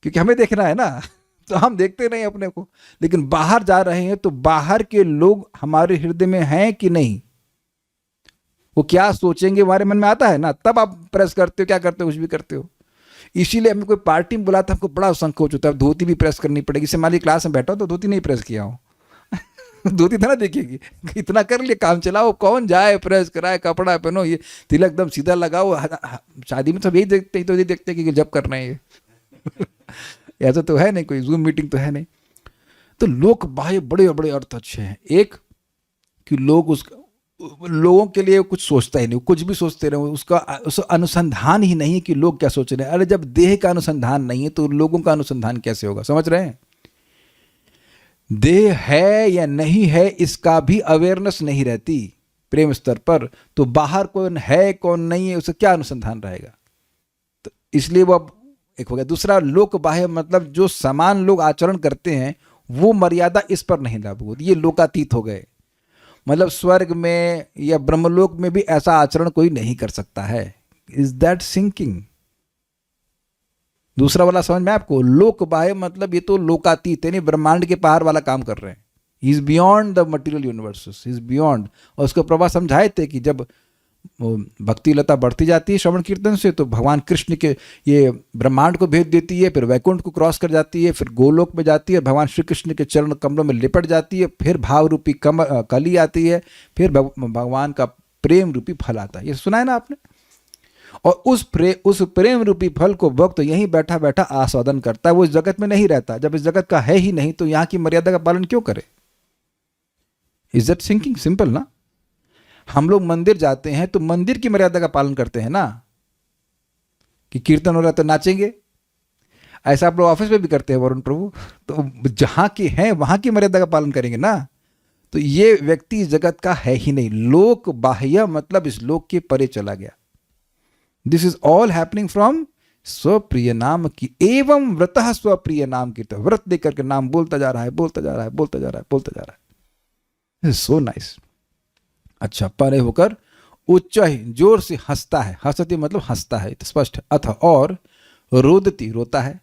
क्योंकि हमें देखना है ना, तो हम देखते नहीं अपने को। लेकिन बाहर जा रहे हैं तो बाहर के लोग हमारे हृदय में हैं कि नहीं, वो क्या सोचेंगे हमारे मन में आता है ना, तब आप प्रेस करते हो, क्या करते हो, कुछ भी करते हो। इसीलिए हमें कोई पार्टी में बुलाता, हमको बड़ा संकोच होता है, धोती भी प्रेस करनी पड़ेगी। जैसे मान ली क्लास में बैठा हो तो धोती नहीं प्रेस किया हो धोती था ना, देखिएगी इतना कर लिए, काम चलाओ, कौन जाए प्रेस कराए, कपड़ा पहनो, ये तिलक एकदम सीधा लगाओ। शादी में सब यही देखते हैं, तो यही देखते हैं कि जब करना है ये ऐसा तो है नहीं, कोई जूम मीटिंग तो है नहीं। तो लोक बाह्य बड़े बड़े अर्थ अच्छे हैं। एक कि लोगों के लिए कुछ सोचता ही नहीं, कुछ भी सोचते रहे, उसका अनुसंधान ही नहीं है कि लोग क्या सोच रहे हैं। अरे जब देह का अनुसंधान नहीं है तो लोगों का अनुसंधान कैसे होगा? समझ रहे हैं? देह है या नहीं है इसका भी अवेयरनेस नहीं रहती प्रेम स्तर पर, तो बाहर कौन है कौन नहीं है उसका क्या अनुसंधान रहेगा? तो इसलिए वो अब एक हो गया। दूसरा, लोक बाह्य मतलब जो समान लोग आचरण करते हैं वो मर्यादा इस पर नहीं लागू होती, ये लोकातीत हो गए। मतलब स्वर्ग में या ब्रह्मलोक में भी ऐसा आचरण कोई नहीं कर सकता है। Is that thinking? दूसरा वाला समझ में आपको? लोक बाह्य मतलब ये तो लोकातीत, यानी ब्रह्मांड के पार वाला काम कर रहे हैं। Is beyond the material universes, is beyond. और उसको प्रभा समझाए थे कि जब भक्ति लता बढ़ती जाती है श्रवण कीर्तन से, तो भगवान कृष्ण के ये ब्रह्मांड को भेज देती है, फिर वैकुंठ को क्रॉस कर जाती है, फिर गोलोक में जाती है, भगवान श्री कृष्ण के चरण कमलों में लिपट जाती है, फिर भाव रूपी कली आती है, फिर भगवान का प्रेम रूपी फल आता है। ये सुना है ना आपने? और उस प्रेम रूपी फल को भक्त यहीं बैठा बैठा आस्वादन करता है। वो इस जगत में नहीं रहता। जब इस जगत का है ही नहीं तो यहाँ की मर्यादा का पालन क्यों करे? इज दैट थिंकिंग सिंपल ना? हम लोग मंदिर जाते हैं तो मंदिर की मर्यादा का पालन करते हैं ना, कि कीर्तन हो रहा है तो नाचेंगे। ऐसा आप लोग ऑफिस में भी करते हैं वरुण प्रभु, तो जहां के हैं वहां की मर्यादा का पालन करेंगे ना। तो ये व्यक्ति इस जगत का है ही नहीं। लोक बाह्य मतलब इस लोक के परे चला गया। This is all happening from स्वप्रिय नाम की एवं व्रतः स्वप्रिय नाम की। तो व्रत देकर के नाम बोलता जा रहा है, बोलता जा रहा है, बोलता जा रहा है, बोलता जा रहा है। So nice. अच्छा, परे होकर उच्च ही जोर से हंसता है। हंसती मतलब हंसता है, तो स्पष्ट है। अथ और रोदती रोता है।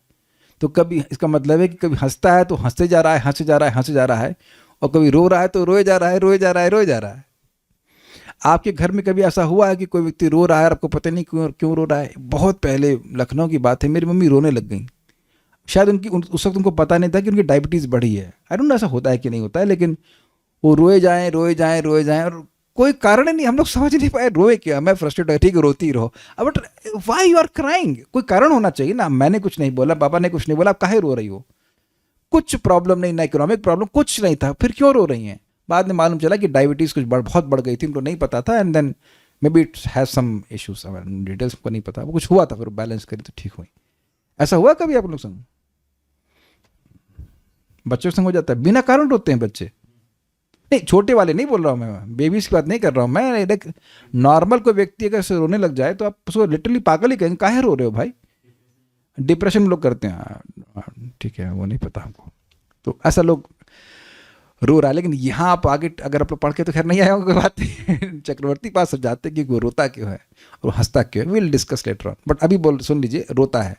तो कभी इसका मतलब है कि कभी हंसता है तो हंसते जा रहा है, हंसे जा रहा है, हंसे जा रहा है, और कभी रो रहा है तो रोए जा रहा है, रोए जा रहा है, रोए जा रहा है। आपके घर में कभी ऐसा हुआ है कि कोई व्यक्ति रो रहा है और आपको पता नहीं क्यों रो रहा है? बहुत पहले लखनऊ की बात है, मेरी मम्मी रोने लग गई। शायद उस वक्त उनको पता नहीं था कि उनकी डायबिटीज़ बढ़ी है। आई डोंट नो ऐसा होता है कि नहीं होता है, लेकिन वो रोए जाएं, रोए जाएं, रोए जाएं, और कोई कारण ही नहीं। हम लोग समझ नहीं पाए रोए क्या। मैं फ्रस्ट्रेट हो, ठीक है रोती रहो, but why you are crying? कोई कारण होना चाहिए ना। मैंने कुछ नहीं बोला, पापा ने कुछ नहीं बोला, आप काहे रो रही हो? कुछ प्रॉब्लम नहीं, ना इकोनॉमिक प्रॉब्लम, कुछ नहीं था, फिर क्यों रो रही हैं? बाद में मालूम चला कि डायबिटीज़ कुछ बहुत बढ़ गई थी, उनको नहीं पता था। And then may be it has some issues, details को नहीं पता, वो कुछ हुआ था, फिर बैलेंस करी तो ठीक हुई। ऐसा हुआ कभी आप लोग संग? बच्चों संग हो जाता है, बिना कारण रोते हैं बच्चे। नहीं, छोटे वाले नहीं बोल रहा हूँ मैं, बेबीज की बात नहीं कर रहा हूँ मैं। नॉर्मल कोई व्यक्ति अगर से रोने लग जाए तो आप उसको लिटरली पागल ही कहेंगे, काहे रो रहे हो भाई? डिप्रेशन में लोग करते हैं, ठीक है, वो नहीं पता हमको। तो ऐसा लोग रो रहा है। लेकिन यहाँ आप आगे अगर आप लोग पढ़ के तो खैर नहीं आया कोई बात नहीं। चक्रवर्ती पास जाते कि वो रोता क्यों है और हंसता क्यों है, will discuss later on. But अभी सुन लीजिए, रोता है।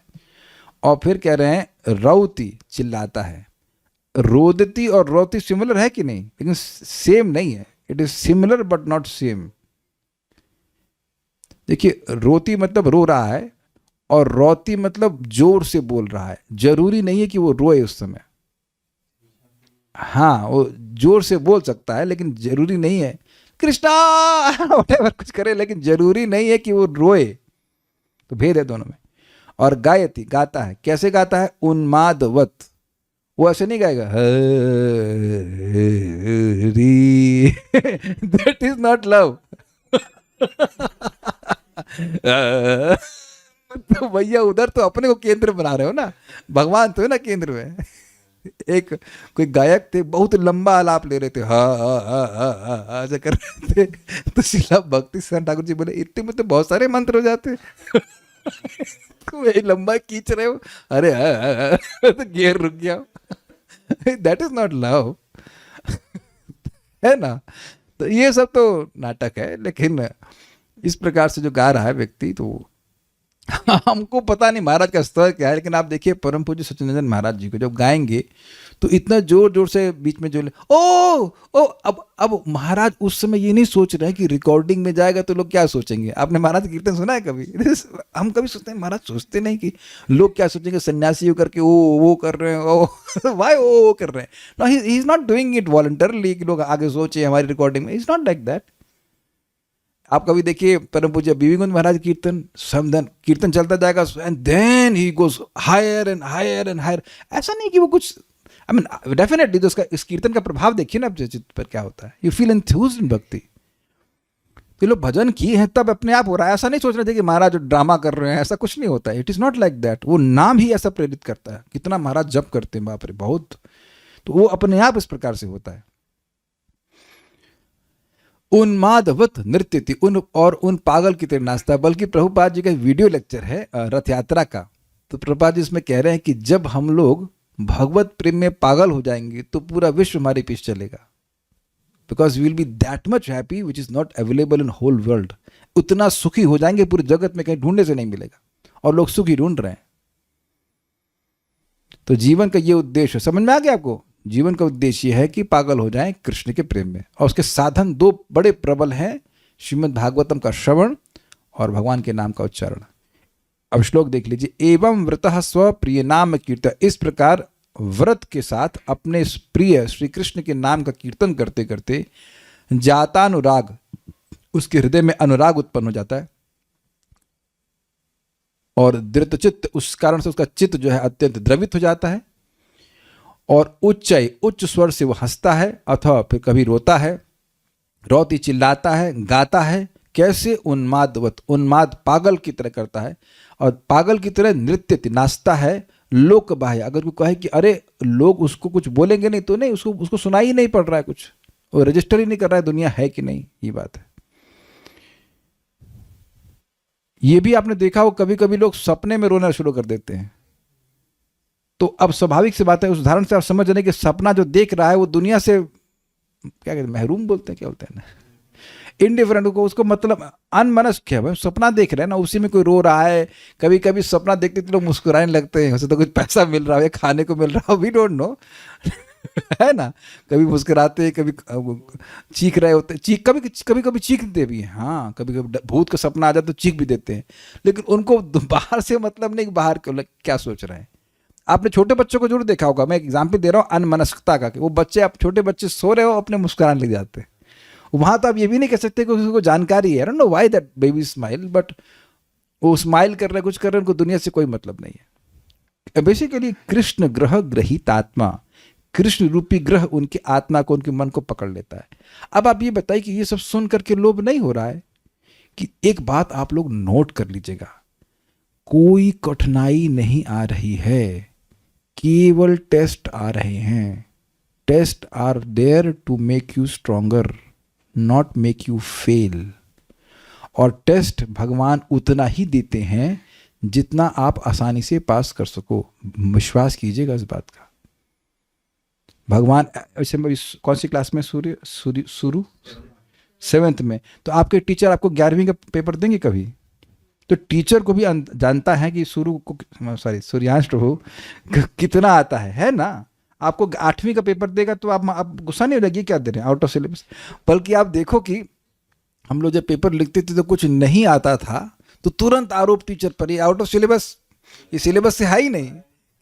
और फिर कह रहे हैं रौती, चिल्लाता है। रोदती और रोती सिमिलर है कि नहीं? लेकिन सेम नहीं है। It is similar but not same. देखिए, रोती मतलब रो रहा है और रोती मतलब जोर से बोल रहा है। जरूरी नहीं है कि वो रोए उस समय। हाँ, वो जोर से बोल सकता है लेकिन जरूरी नहीं है कृष्णा व्हाटएवर कुछ करे, लेकिन जरूरी नहीं है कि वो रोए। तो भेद है दोनों में। और गायती, गाता है। कैसे गाता है? उन्मादवत। वो ऐसे नहीं गाएगा दैट इज नॉट लव। तो भैया उधर तो अपने को केंद्र बना रहे हो ना, भगवान तो है ना केंद्र में। एक कोई गायक थे, बहुत लंबा आलाप ले रहे थे, ऐसा कर रहे थे। तो शिला भक्ति सिद्धांत ठाकुर जी बोले, इतने में तो बहुत सारे मंत्र हो जाते। तो यही लंबा खींच रहे हो, अरे तो गियर रुक गया। दैट इज नॉट लव, है ना? तो ये सब तो नाटक है। लेकिन इस प्रकार से जो गा रहा है व्यक्ति, तो हमको पता नहीं महाराज का स्तर क्या है, लेकिन आप देखिए परम पूज्य सच्चिदानंद महाराज जी को जब गाएंगे तो इतना जोर जोर से बीच में जो अब महाराज उस समय ये नहीं सोच रहे हैं कि रिकॉर्डिंग में जाएगा तो लोग क्या सोचेंगे। आपने महाराज कीर्तन सुना है कभी? हम कभी सोचते हैं, महाराज सोचते नहीं कि लोग क्या सोचेंगे, सन्यासी होकर के वो कर रहे हैं, ओ वाई वो कर रहे हैं। No, he is not doing it voluntarily कि लोग आगे सोचे हमारी रिकॉर्डिंग में। Is not like that. आप कभी देखिए परम पूज्य बीबीगुंज महाराज कीर्तन, समदन कीर्तन चलता जाएगा and then he goes higher and higher and higher. ऐसा नहीं कि वो कुछ, आई मीन डेफिनेटली तो उसका इस कीर्तन का प्रभाव देखिए ना चित्त पर क्या होता है। यू फील एंथ्यूज्ड इन भक्ति। तो लोग भजन किए हैं तब अपने आप हो रहा है। ऐसा नहीं सोच रहे थे कि महाराज ड्रामा कर रहे हैं, ऐसा कुछ नहीं होता है। It is not like that. वो नाम ही ऐसा प्रेरित करता है। कितना महाराज जप करते हैं, बाप रे बहुत। तो वो अपने आप इस प्रकार से होता है। उन्मादवत नृत्य थी, उन पागल की तरह नाचता है। बल्कि प्रभुपाद जी का वीडियो लेक्चर है रथ यात्रा का, तो प्रभुपाद जी इसमें कह रहे हैं कि जब हम लोग भगवत प्रेम में पागल हो जाएंगे तो पूरा विश्व हमारे पीछे चलेगा। Because we will be that much happy which is not available in whole world. उतना सुखी हो जाएंगे पूरे जगत में, कहीं ढूंढने से नहीं मिलेगा, और लोग सुखी ढूंढ रहे हैं। तो जीवन का ये उद्देश्य समझ में आ गया आपको? जीवन का उद्देश्य है कि पागल हो जाएं कृष्ण के प्रेम में। और उसके साधन दो बड़े प्रबल हैं, श्रीमद् भागवतम का श्रवण और भगवान के नाम का उच्चारण। अब श्लोक देख लीजिए। एवं व्रतः स्व प्रिय नाम कीर्तन। इस प्रकार व्रत के साथ अपने प्रिय श्री कृष्ण के नाम का कीर्तन करते करते जातानुराग, उसके हृदय में अनुराग उत्पन्न हो जाता है। और धृतचित्त, उस कारण से उसका चित्त जो है अत्यंत द्रवित हो जाता है। और उच्च स्वर से वो हंसता है अथवा फिर कभी रोता है, रोती चिल्लाता है, गाता है, कैसे उन्मादवत, उन्माद पागल की तरह करता है, और पागल की तरह नृत्य नाचता है। लोक बाह्य, अगर कोई कहे कि अरे लोग उसको कुछ बोलेंगे नहीं तो नहीं, उसको सुनाई ही नहीं पड़ रहा है, कुछ वो रजिस्टर ही नहीं कर रहा है दुनिया है कि नहीं, ये बात है। ये भी आपने देखा हो, कभी कभी लोग सपने में रोना शुरू कर देते हैं। तो अब स्वाभाविक सी बात है, उस उदाहरण से आप समझ रहे हैं कि सपना जो देख रहा है वो दुनिया से क्या कहते हैं, महरूम बोलते हैं, क्या बोलते हैं ना, इंडिफरेंट को, उसको मतलब अनमनस्क है, भाई सपना देख रहे हैं ना, उसी में कोई रो रहा है। कभी कभी सपना देखते तो लोग मुस्कुराने लगते हैं, उसे तो कुछ पैसा मिल रहा है, खाने को मिल रहा है, वी डोंट नो है ना। कभी मुस्कुराते, कभी चीख रहे होते, चीख कभी कभी चीखते भी हैं, हाँ कभी कभी भूत का सपना आ जाए तो चीख भी देते हैं, लेकिन उनको बाहर से मतलब नहीं, बाहर क्या सोच रहे हैं। आपने छोटे बच्चों को जरूर देखा होगा, मैं एग्जाम्पल दे रहा हूँ अनमनस्कता का, कि वो बच्चे, आप छोटे बच्चे सो रहे हो अपने मुस्कुराने लग जाते हैं। वहां तो आप ये भी नहीं कह सकते कि उसको जानकारी है, I don't know why that baby smile, but वो स्माइल कर रहे हैं, कुछ कर रहे हैं, उनको दुनिया से कोई मतलब नहीं है। बेसिकली कृष्ण ग्रह ग्रहित आत्मा, कृष्ण रूपी ग्रह उनकी आत्मा को, उनके मन को पकड़ लेता है। अब आप ये बताइए कि ये सब सुन करके लोभ नहीं हो रहा है? कि एक बात आप लोग नोट कर लीजिएगा, कोई कठिनाई नहीं आ रही है, केवल टेस्ट आ रहे हैं। Test are there to make you stronger, not make you fail. और टेस्ट भगवान उतना ही देते हैं जितना आप आसानी से पास कर सको, विश्वास कीजिएगा इस बात का। भगवान ऐसे कौन सी क्लास में, शुरू 7th में, तो आपके टीचर आपको 11वीं का पेपर देंगे कभी? तो टीचर को भी जानता है कि सूर्यांश प्रभु कितना आता है ना। आपको 8वीं का पेपर देगा तो आप गुस्सा नहीं हो जाएगी, क्या दे रहे हैं आउट ऑफ सिलेबस। बल्कि आप देखो कि हम लोग जब पेपर लिखते थे तो कुछ नहीं आता था तो तुरंत आरोप टीचर पर, ये आउट ऑफ सिलेबस, ये सिलेबस से है ही नहीं।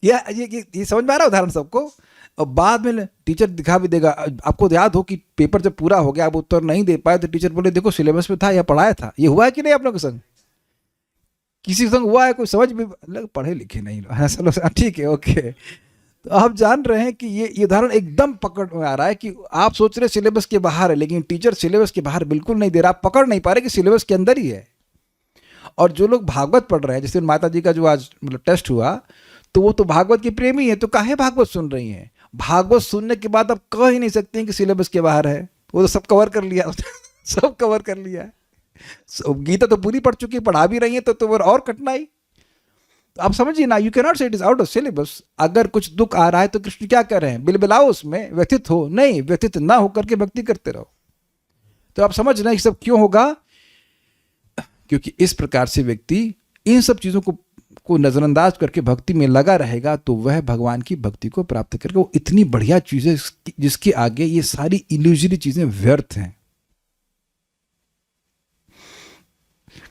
ये समझ में आ रहा है उदाहरण सबको? और बाद में टीचर दिखा भी देगा। आपको याद हो कि पेपर जब पूरा हो गया, आप उत्तर नहीं दे पाए, तो टीचर बोले देखो सिलेबस में था या पढ़ाया था। ये हुआ है कि नहीं आप लोगों के संग? किसी संग हुआ है? कोई समझ भी लग, पढ़े लिखे नहीं, चलो ठीक है, ओके। तो आप जान रहे हैं कि ये उदाहरण एकदम पकड़ में आ रहा है कि आप सोच रहे सिलेबस के बाहर है, लेकिन टीचर सिलेबस के बाहर बिल्कुल नहीं दे रहा। आप पकड़ नहीं पा रहे कि सिलेबस के अंदर ही है। और जो लोग भागवत पढ़ रहे हैं, जैसे माता जी का जो आज मतलब टेस्ट हुआ, तो वो तो भागवत के प्रेमी है, तो काहे भागवत सुन रही हैं? भागवत सुनने के बाद आप कह ही नहीं सकते हैं कि सिलेबस के बाहर है, वो तो सब कवर कर लिया सब कवर कर लिया है। गीता तो पूरी पढ़ चुकी, पढ़ा भी रही है, तो और कठिनाई। तो आप समझिए ना, यू कैन नॉट से it is out of syllabus. अगर कुछ दुख आ रहा है तो कृष्ण क्या कर रहे हैं? बिलबिलाओ उसमें, व्यथित हो नहीं, व्यथित ना होकर के भक्ति करते रहो। तो आप समझ रहे हैं सब क्यों होगा? क्योंकि इस प्रकार से व्यक्ति इन सब चीजों को नजरअंदाज करके भक्ति में लगा रहेगा, तो वह भगवान की भक्ति को प्राप्त करके वो इतनी बढ़िया चीज है जिसके आगे ये सारी इल्यूजरी चीजें व्यर्थ हैं।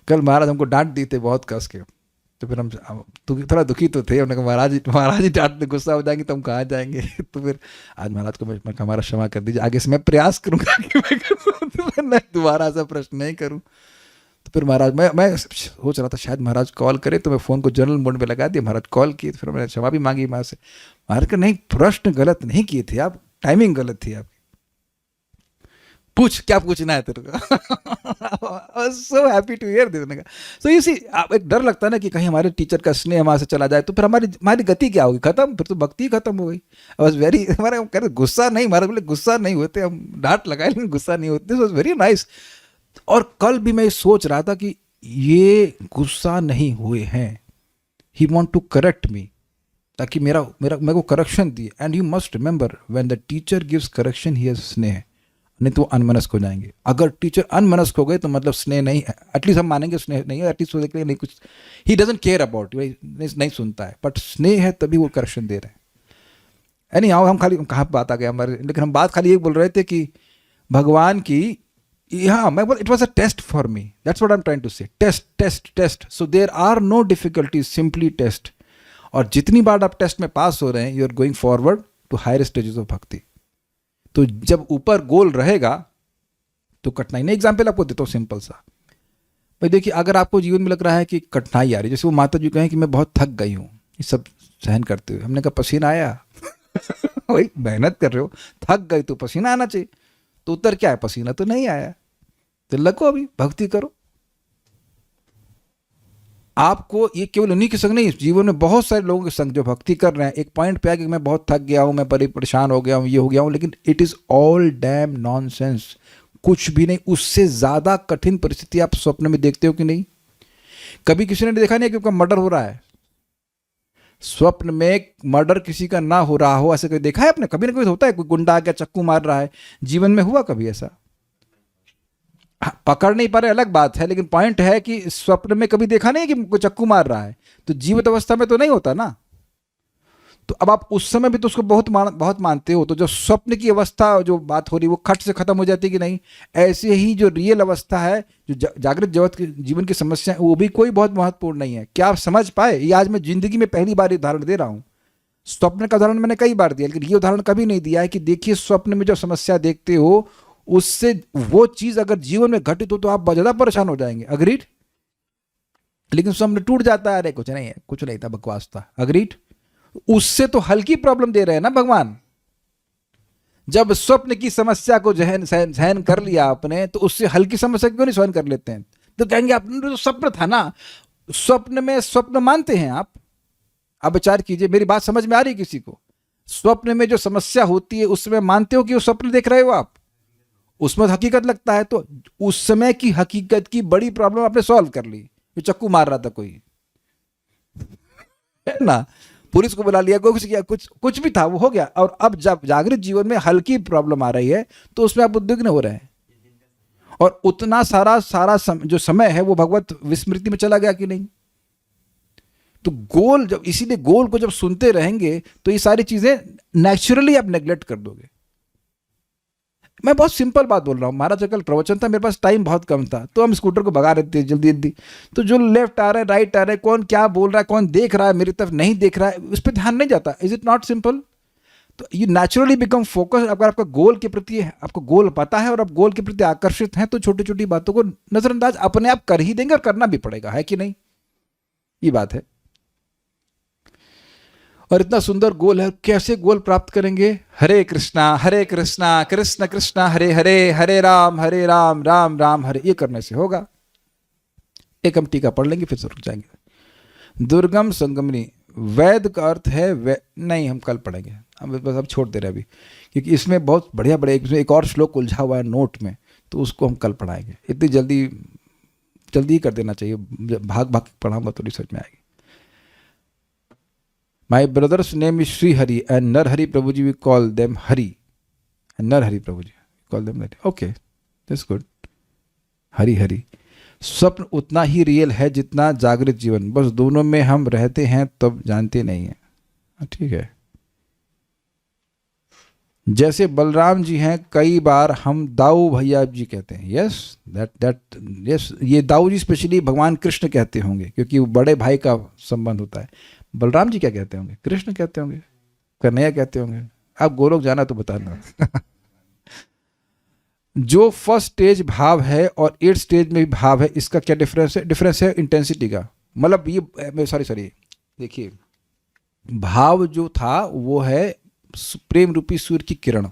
कल महाराज हमको डांट दी थे बहुत कस के, तो फिर हम थोड़ा दुखी तो थे। हमने कहा महाराज जी डांटने गुस्सा हो जाएंगे तो हम कहाँ जाएंगे। तो फिर आज महाराज को मैं हमारा क्षमा कर दीजिए, आगे से मैं प्रयास करूंगा कि मैं दोबारा ऐसा प्रश्न नहीं करूं। तो फिर महाराज मैं सोच रहा था शायद महाराज कॉल करे, तो मैं फ़ोन को जनरल मोड में लगा दिया। महाराज कॉल किए, तो फिर मैंने क्षमा भी मांगी महाराज से। महाराज का नहीं, प्रश्न गलत नहीं किए थे आप, टाइमिंग गलत थी आपकी। पूछ, क्या पूछना है तेरे को? So happy to hear this. So you see, एक डर लगता है ना कि कहीं हमारे टीचर का स्नेह हमारे से चला जाए तो फिर हमारी गति क्या होगी? खत्म, फिर तो भक्ति खत्म हो गई। वॉज वेरी, हमारे कह रहे गुस्सा नहीं, महाराज बोले गुस्सा नहीं होते, हम डांट लगाए लेकिन गुस्सा नहीं होते। This was very nice. और कल भी मैं सोच रहा था कि ये गुस्सा नहीं हुए हैं, ही वॉन्ट टू करेक्ट मी, ताकि मेरे को करेक्शन दिए। And you must remember, when the teacher gives correction he has स्नेह, नहीं तो वो अनमनस्क हो जाएंगे। अगर टीचर अनमनस्क हो गए तो मतलब स्नेह नहीं है। एटलीस्ट हम मानेंगे स्नेह नहीं है, एटलीस्ट वो देख नहीं कुछ, ही डजंट केयर अबाउट, नहीं सुनता है, बट स्नेह है तभी वो करेक्शन दे रहे हैं। यानी हम खाली कहाँ बात आ गया हमारे, लेकिन हम बात खाली ये बोल रहे थे कि भगवान की, हाँ मैं बोल, it was a test for me, that's what I am trying to say. Test test test, so there are no difficulties, simply test. और जितनी बार आप टेस्ट में पास हो रहे हैं, you are going forward to higher stages of भक्ति। तो जब ऊपर गोल रहेगा तो कठिनाई नहीं। एग्जाम्पल आपको देता हूँ सिंपल सा। भाई देखिए, अगर आपको जीवन में लग रहा है कि कठिनाई आ रही है, जैसे वो माता जी कहें कि मैं बहुत थक गई हूँ ये सब सहन करते हुए, हमने कहा पसीना आया? वही मेहनत कर रहे हो, थक गई तो पसीना आना चाहिए। तो उत्तर क्या है? पसीना तो नहीं आया। तो लगो अभी भक्ति करो। आपको ये केवल उन्हीं के संग नहीं, जीवन में बहुत सारे लोगों के संग जो भक्ति कर रहे हैं, एक पॉइंट पे आके मैं बहुत थक गया हूं, मैं बड़ी परेशान हो गया हूं, ये हो गया हूं, लेकिन it is all dam nonsense. कुछ भी नहीं। उससे ज्यादा कठिन परिस्थिति आप स्वप्न में देखते हो कि नहीं? कभी किसी ने देखा नहीं कि उनका मर्डर हो रहा है? स्वप्न में मर्डर किसी का ना हो रहा हो, ऐसे कभी देखा है आपने? कभी ना कभी होता है, कोई गुंडा आके चक्कू मार रहा है। जीवन में हुआ कभी ऐसा? हाँ, पकड़ नहीं पा रहे अलग बात है, लेकिन पॉइंट है कि स्वप्न में कभी देखा नहीं कि कोई चक्कू मार रहा है। तो जीवित अवस्था में तो नहीं होता ना। तो अब आप उस समय भी तो उसको बहुत मानते हो, तो जो स्वप्न की अवस्था जो बात हो रही है वो खट से खत्म हो जाती है कि नहीं? ऐसे ही जो रियल अवस्था है, जो जागृत जगत के जीवन की समस्या है, वो भी कोई बहुत महत्वपूर्ण नहीं है। क्या आप समझ पाए? ये आज मैं जिंदगी में पहली बार उदाहरण दे रहा हूं। स्वप्न का उदाहरण मैंने कई बार दिया, लेकिन ये उदाहरण कभी नहीं दिया है कि देखिए स्वप्न में जो समस्या देखते हो, उससे वो चीज अगर जीवन में घटित हो तो आप ज्यादा परेशान हो जाएंगे। अग्रीड? लेकिन स्वप्न टूट जाता है, अरे कुछ नहीं है, कुछ नहीं था, बकवास था। अग्रीड? उससे तो हल्की प्रॉब्लम दे रहे हैं ना भगवान। जब स्वप्न की समस्या को सहन कर लिया आपने, तो उससे हल्की समस्या क्यों नहीं सहन कर लेते हैं? तो कहेंगे आपने तो स्वप्न था ना। स्वप्न में स्वप्न मानते हैं आप? आप विचार कीजिए, मेरी बात समझ में आ रही है किसी को? स्वप्न में जो समस्या होती है उसमें मानते हो कि वो स्वप्न देख रहे हो आप? उसमें हकीकत लगता है, तो उस समय की हकीकत की बड़ी प्रॉब्लम आपने सॉल्व कर ली। जो चक्कू मार रहा था कोई, है ना, पुलिस को बुला लिया, कुछ किया, कुछ भी था वो हो गया। और अब जब जागृत जीवन में हल्की प्रॉब्लम आ रही है तो उसमें आप उद्विग्न हो रहे हैं, और उतना सारा जो समय है वो भगवत विस्मृति में चला गया कि नहीं? तो गोल जब, इसीलिए गोल को जब सुनते रहेंगे तो ये सारी चीजें नेचुरली आप नेग्लेक्ट कर दोगे। मैं बहुत सिंपल बात बोल रहा हूँ। महाराज कल प्रवचन था, मेरे पास टाइम बहुत कम था, तो हम स्कूटर को भगा रहे थे जल्दी जल्दी। तो जो लेफ्ट आ रहा है, राइट आ रहा है, कौन क्या बोल रहा है, कौन देख रहा है मेरी तरफ, नहीं देख रहा है, उस पर ध्यान नहीं जाता। Is it not simple? तो यू नेचुरली बिकम फोकस। अगर आपका गोल के प्रति, आपको गोल पता है और आप गोल के प्रति आकर्षित हैं, तो छोटी छोटी बातों को नजरअंदाज अपने आप कर ही देंगे, और करना भी पड़ेगा, है कि नहीं? ये बात है। और इतना सुंदर गोल है, कैसे गोल प्राप्त करेंगे? हरे कृष्णा कृष्ण कृष्ण हरे हरे, हरे राम राम राम हरे। ये करने से होगा। एक हम टीका पढ़ लेंगे, फिर से रुक जाएंगे। दुर्गम संगमनी, वैद का अर्थ है नहीं, हम कल पढ़ेंगे, हम बस अब छोड़ दे रहे अभी, क्योंकि इसमें बहुत बढ़िया इसमें एक और श्लोक उलझा हुआ है नोट में, तो उसको हम कल पढ़ाएंगे। इतनी जल्दी ही कर देना चाहिए, भाग भाग पढ़ाऊंगा तो रिसर्च में आएगी। My brother's name is Sri Hari and Narhari Prabhuji we call them Hari. And Narhari Prabhuji we call them Hari. Okay, that's good. Hari Hari. स्वप्न उतना ही रियल है जितना जागृत जीवन, बस दोनों में हम रहते हैं तब जानते नहीं हैं। ठीक है। जैसे बलराम जी हैं, कई बार हम दाऊ भैया जी कहते हैं। यस, यस, ये दाऊ जी स्पेशली भगवान कृष्ण कहते होंगे, क्योंकि वो बड़े भाई का संबंध होता है। बलराम जी क्या कहते होंगे? कृष्ण कहते होंगे, कन्हैया कहते होंगे। आप गोलोक जाना तो बताना। जो फर्स्ट स्टेज भाव है और 8th स्टेज में भी भाव है, इसका क्या डिफरेंस है? डिफरेंस है इंटेंसिटी का। मतलब ये सॉरी देखिए, भाव जो था वो है प्रेम रूपी सूर्य की किरण,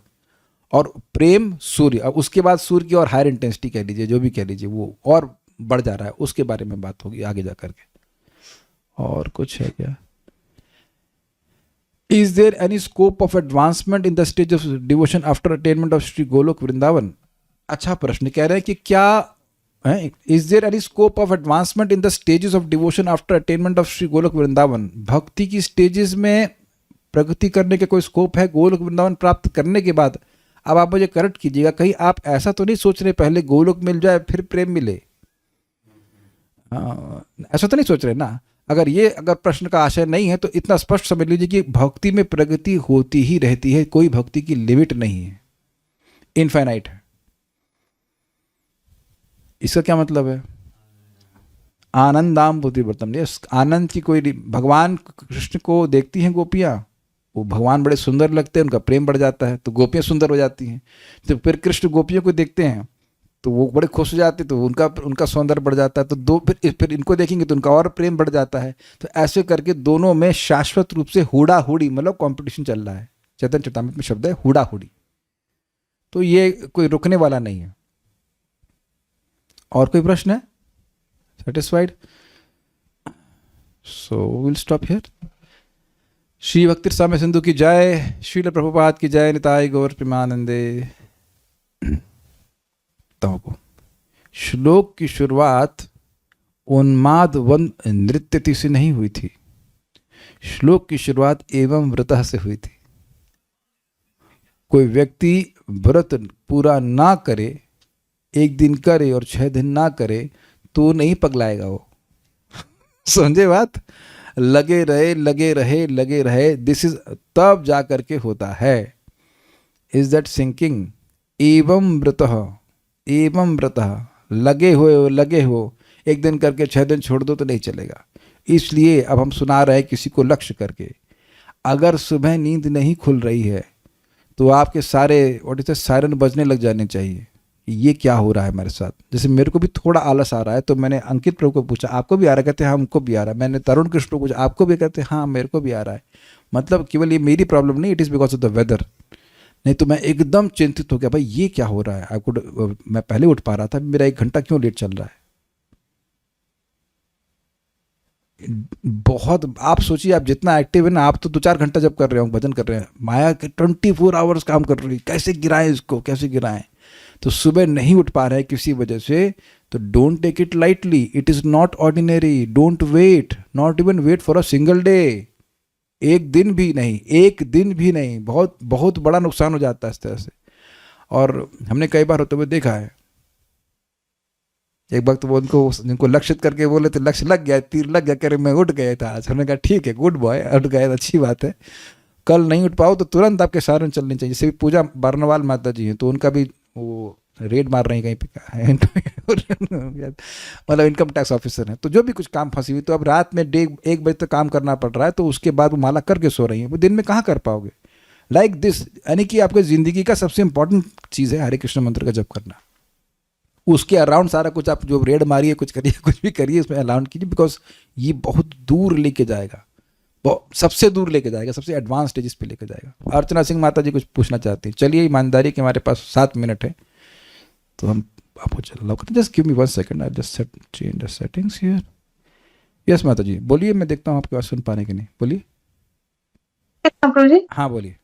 और प्रेम सूर्य, अब उसके बाद सूर्य की और हायर इंटेंसिटी कह लीजिए, जो भी कह लीजिए, वो और बढ़ जा रहा है, उसके बारे में बात होगी आगे जा करके। और कुछ है क्या? Is there any scope of advancement in the stage of devotion after attainment of Sri Golok Vrindavan? अच्छा प्रश्न कह रहे हैं कि क्या है, Is there any scope of advancement in the stages of devotion after attainment of Sri Golok Vrindavan? भक्ति की स्टेजेस में प्रगति करने के कोई स्कोप है गोलोक वृंदावन प्राप्त करने के बाद? अब आप मुझे करेक्ट कीजिएगा, कहीं आप ऐसा तो नहीं सोच रहे पहले गोलोक मिल जाए फिर प्रेम मिले? ऐसा तो नहीं सोच रहे ना? अगर प्रश्न का आशय नहीं है तो इतना स्पष्ट समझ लीजिए कि भक्ति में प्रगति होती ही रहती है, कोई भक्ति की लिमिट नहीं है, इनफाइनाइट है। इसका क्या मतलब है? आनंदाम बुद्धिवर्तम, आनंद की कोई, भगवान कृष्ण को देखती हैं गोपियां, वो भगवान बड़े सुंदर लगते हैं, उनका प्रेम बढ़ जाता है, तो गोपियां सुंदर हो जाती हैं। तो फिर कृष्ण गोपियों को देखते हैं तो वो बड़े खुश हो जाते, तो उनका उनका सौंदर्य बढ़ जाता है, तो दो फिर इनको देखेंगे तो उनका और प्रेम बढ़ जाता है। तो ऐसे करके दोनों में शाश्वत रूप से हुड़ा हुड़ी मतलब कंपटीशन चल रहा है। चैतन्य चरितामृत में शब्द है हुड़ा हुड़ी। तो ये कोई रुकने वाला नहीं है। और कोई प्रश्न है? Satisfied? So will stop here. Shri भक्ति साम्य सिंधु की जय, श्रील प्रभुपाद की जय, निताय गौर प्रेमानंदे। को श्लोक की शुरुआत उन्माद वन नृत्य से नहीं हुई थी। श्लोक की शुरुआत एवं व्रतः से हुई थी। कोई व्यक्ति व्रत पूरा ना करे, एक दिन करे और 6 दिन ना करे, तो नहीं पगलाएगा वो। समझे बात? लगे रहे लगे रहे लगे रहे, दिस इज तब जा करके होता है। Is that thinking? एवं व्रतः, एवं व्रतः, लगे हो, एक दिन करके 6 दिन छोड़ दो तो नहीं चलेगा। इसलिए अब हम सुना रहे हैं किसी को लक्ष्य करके। अगर सुबह नींद नहीं खुल रही है तो आपके सारे सायरन बजने लग जाने चाहिए। ये क्या हो रहा है हमारे साथ? जैसे मेरे को भी थोड़ा आलस आ रहा है, तो मैंने अंकित प्रभु को पूछा आपको भी आ रहा है? कहते हैं हाँ हमको भी आ रहा है। मैंने तरुण कृष्ण को पूछा आपको भी? कहते हैं हाँ मेरे को भी आ रहा है। मतलब केवल ये मेरी प्रॉब्लम नहीं, it is because of the weather. नहीं तो मैं एकदम चिंतित हो गया, भाई ये क्या हो रहा है। आपको मैं पहले उठ पा रहा था, मेरा 1 घंटा क्यों लेट चल रहा है। बहुत आप सोचिए, आप जितना एक्टिव है ना, आप तो 2-4 घंटा जब कर रहे हो भजन कर रहे हैं, माया के 24 आवर्स काम कर रही है, कैसे गिराएं इसको, कैसे गिराएं। तो सुबह नहीं उठ पा रहे हैं किसी वजह से, तो don't take it lightly, it is not ordinary. Don't wait, not even wait for a single day. एक दिन भी नहीं, एक दिन भी नहीं, बहुत बहुत बड़ा नुकसान हो जाता है इस तरह से। और हमने कई बार होते हुए देखा है। एक वक्त वो उनको लक्षित करके बोले तो लक्ष्य लग गया, तीर लग गया, कह रहे मैं उठ गया था आज। हमने कहा ठीक है, गुड बॉय, उठ गए तो अच्छी बात है। कल नहीं उठ पाओ तो तुरंत आपके सारण चलने चाहिए। जैसे भी पूजा बरनवाल माता जी हैं, तो उनका भी वो रेड मार रही हैं कहीं पे मतलब इनकम टैक्स ऑफिसर हैं, तो जो भी कुछ काम फंसी हुई, तो अब रात में 1 बजे तक काम करना पड़ रहा है, तो उसके बाद वो माला करके सो रही हैं। वो दिन में कहाँ कर पाओगे लाइक दिस। यानी कि आपकी ज़िंदगी का सबसे इंपॉर्टेंट चीज़ है हरे कृष्ण मंत्र का जप करना। उसके अराउंड सारा कुछ आप जो रेड मारिए, कुछ करिए, कुछ भी करिए, उसमें अलाउंड कीजिए, बिकॉज ये बहुत दूर लेके जाएगा, सबसे दूर लेके जाएगा, सबसे एडवांस स्टेजेस पे लेके जाएगा। अर्चना सिंह माता जी कुछ पूछना चाहती हैं। चलिए, ईमानदारी के हमारे पास 7 मिनट है, तो हम आपको चलो करें। Just give me 1 second, I just change the settings here. Yes माता जी बोलिए, मैं देखता हूँ आपकी बात सुन पाने की नहीं। बोलिए। प्रभु जी। हाँ बोलिए।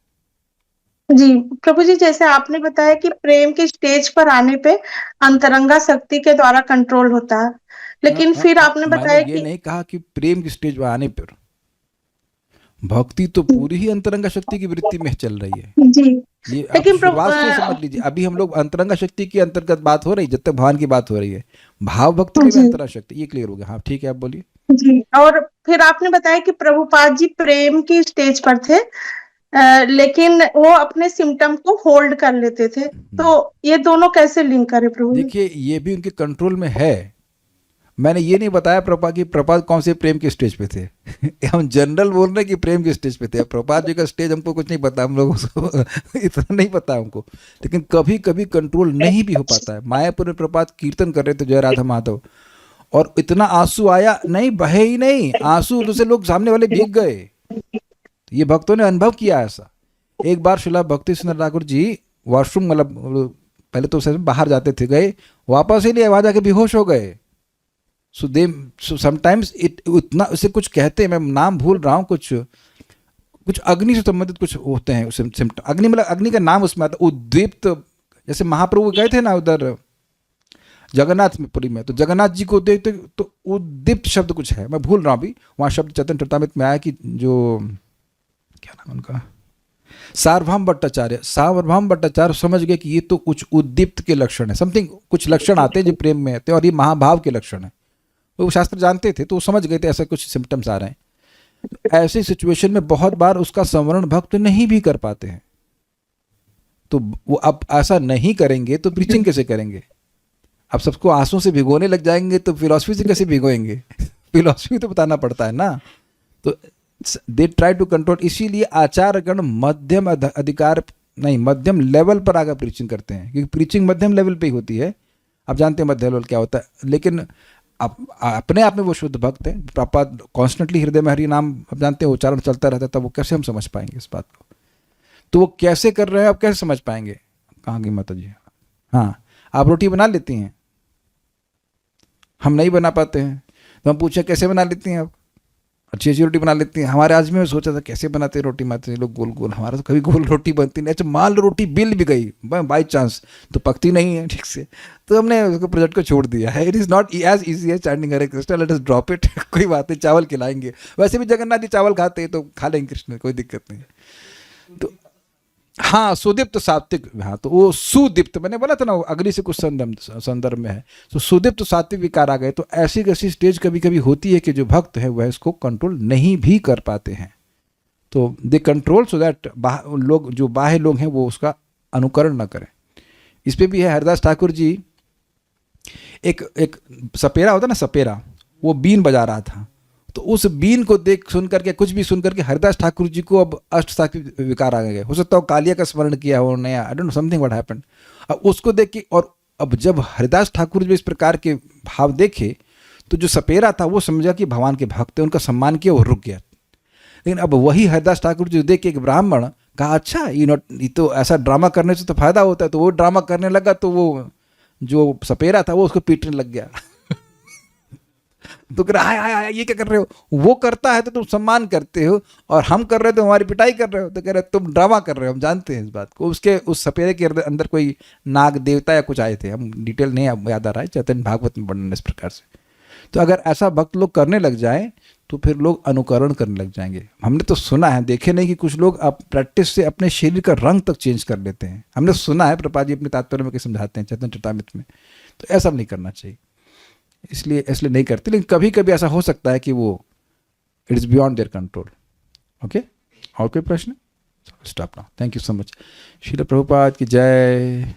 जी प्रभु जी, जैसे आपने बताया कि प्रेम के स्टेज पर आने पे अंतरंगा शक्ति के द्वारा कंट्रोल होता है, लेकिन फिर आपने मैंने बताया ये कि नहीं कहा कि प्रेम की स्टेज पर आने पर। भक्ति तो पूरी ही अंतरंगा शक्ति की वृत्ति में चल रही है। जी, ये आप लेकिन शुरुआत से समझ लीजिए। अभी हम लोग अंतरंगा शक्ति की अंतर्गत बात हो रही है, जब तक भगवान की बात हो रही है। भाव भक्ति में भी अंतरंगा शक्ति, ये क्लियर हो गया। हाँ ठीक है, आप बोलिए। जी, और फिर आपने बताया कि प्रभुपाद जी प्रेम की स्टेज पर थे, लेकिन वो अपने सिम्टम को होल्ड कर लेते थे। तो ये दोनों कैसे लिंक करें प्रभु जी? देखिए, ये भी उनके कंट्रोल में है। मैंने ये नहीं बताया प्रभुपाद कौन से प्रेम के स्टेज पे थे। हम जनरल बोल रहे हैं कि प्रेम के स्टेज पे थे। प्रभुपाद जी का स्टेज हमको कुछ नहीं पता, हम लोगों को इतना नहीं पता हमको। लेकिन कभी कभी कंट्रोल नहीं भी हो पाता है। मायापुर में प्रभुपाद कीर्तन कर रहे थे जय राधा माधव, और इतना आंसू आया, नहीं बहे ही नहीं आंसू, दूसरे लोग सामने वाले भीग गए। ये भक्तों ने अनुभव किया ऐसा। एक बार शिला भक्ति सुंदर ठाकुर जी वॉशरूम, मतलब पहले तो बाहर जाते थे, गए वापस ही लिए, वहां जाके बेहोश हो गए। सो समटाइम्स उतना उसे कुछ कहते हैं, मैं नाम भूल रहा हूँ, कुछ अग्नि से संबंधित कुछ होते हैं सिम्टम। अग्नि मतलब अग्नि का नाम उसमें आता, उद्दीप्त। जैसे महाप्रभु गए थे ना उधर जगन्नाथपुरी में, तो जगन्नाथ जी को देखते तो उद्दीप्त शब्द कुछ है, मैं भूल रहा हूँ अभी। वहाँ शब्द चैतन्य चरितामृत में आया कि जो क्या नाम उनका, सार्वभौम भट्टाचार्य समझ गए कि ये तो कुछ उद्दीप्त के लक्षण है। समथिंग कुछ लक्षण आते हैं जो प्रेम में आते हैं, और ये महाभाव के लक्षण है। वो शास्त्र जानते थे, तो वो समझ गए थे ऐसा कुछ सिम्टम्स आ रहे हैं। ऐसी सिचुएशन में बहुत बार उसका संवरण भक्त नहीं भी कर पाते हैं। तो वो अब ऐसा नहीं करेंगे तो प्रीचिंग कैसे करेंगे? अब सबको आंसू से भिगोने लग जाएंगे तो फिलॉसफी से कैसे भिगोएंगे? फिलॉसफी तो बताना पड़ता है ना। तो दे ट्राई टू कंट्रोल। इसीलिए आचार्यगण मध्यम अधिकार नहीं, मध्यम लेवल पर आकर प्रीचिंग करते हैं, क्योंकि प्रीचिंग मध्यम लेवल पे ही होती है। आप जानते हैं मध्य लेवल क्या होता है, लेकिन अपने आप में वो शुद्ध भक्त है। पापा कॉन्स्टेंटली हृदय में हरि नाम आप जानते हैं उच्चारण चलता रहता है, तब वो कैसे हम समझ पाएंगे इस बात को? तो वो कैसे कर रहे हैं आप कैसे समझ पाएंगे? कहाँ गई माता जी? हाँ, आप रोटी बना लेती हैं, हम नहीं बना पाते हैं, तो हम पूछे कैसे बना लेती हैं आप? अच्छी अच्छी रोटी बना लेती हैं। हमारे आज में सोचा था कैसे बनाते हैं रोटी, माता जी लोग गोल गोल, हमारा तो कभी गोल रोटी बनती नहीं। अच्छा मान लो रोटी बिल भी गई बाई चांस, तो पकती नहीं है ठीक से, तो हमने उसको प्रोजेक्ट को छोड़ दिया है। It is not as easy as chanting Hare Krishna, let us drop it. कोई बात नहीं, चावल खिलाएंगे, वैसे भी जगन्नाथ जी चावल खाते हैं तो खा लेंगे कृष्ण, कोई दिक्कत नहीं। तो हाँ, सुदीप्त सात्विक, हाँ तो वो सुदीप्त मैंने बोला था ना, अग्नि से कुछ संदर्भ में है, तो सुदीप्त सात्विक विकार आ गए। तो ऐसी ऐसी स्टेज कभी कभी होती है कि जो भक्त है वह इसको कंट्रोल नहीं भी कर पाते हैं, तो दे कंट्रोल सो दैट लोग जो बाह्य लोग हैं वो उसका अनुकरण न करें। इस पे भी है हरिदास ठाकुर जी, एक सपेरा होता ना सपेरा, वो बीन बजा रहा था, तो उस बीन को देख सुन करके कुछ भी सुन करके हरिदास ठाकुर जी को अब अष्ट सात्विक विकार आ गए। हो सकता हो कालिया का स्मरण किया हो नया, I don't know something what happened. अब उसको देख के, और अब जब हरिदास ठाकुर जी इस प्रकार के भाव देखे तो जो सपेरा था वो समझा कि भगवान के भक्त है, उनका सम्मान किया, वो रुक गया। लेकिन अब वही हरिदास ठाकुर जी देख के एक ब्राह्मण कहा अच्छा ये तो ऐसा ड्रामा करने से तो फायदा होता है, तो वो ड्रामा करने लगा, तो वो जो सपेरा था वो उसको पीटने लग गया। तो कह रहा है ये क्या कर रहे हो? वो करता है तो तुम सम्मान करते हो, और हम कर रहे हो तो हमारी पिटाई कर रहे हो। तो कह रहे तुम ड्रामा कर रहे हो, हम जानते हैं इस बात को। उसके उस सपेरे के अंदर कोई नाग देवता या कुछ आए थे, हम डिटेल नहीं याद आ रहा है, चैतन्य भागवत में वर्णन इस प्रकार से। तो अगर ऐसा भक्त लोग करने लग जाए तो फिर लोग अनुकरण करने लग जाएंगे। हमने तो सुना है, देखे नहीं कि कुछ लोग अब प्रैक्टिस से अपने शरीर का रंग तक चेंज कर लेते हैं। हमने सुना है, प्रभुपाद जी अपने तात्पर्य में समझाते हैं चैतन्य चरितामृत में। तो ऐसा नहीं करना चाहिए, इसलिए नहीं करते। लेकिन कभी कभी ऐसा हो सकता है कि वो it is beyond their control. Okay, और कोई प्रश्न? Stop now, thank you so much. Srila Prabhupada की जय।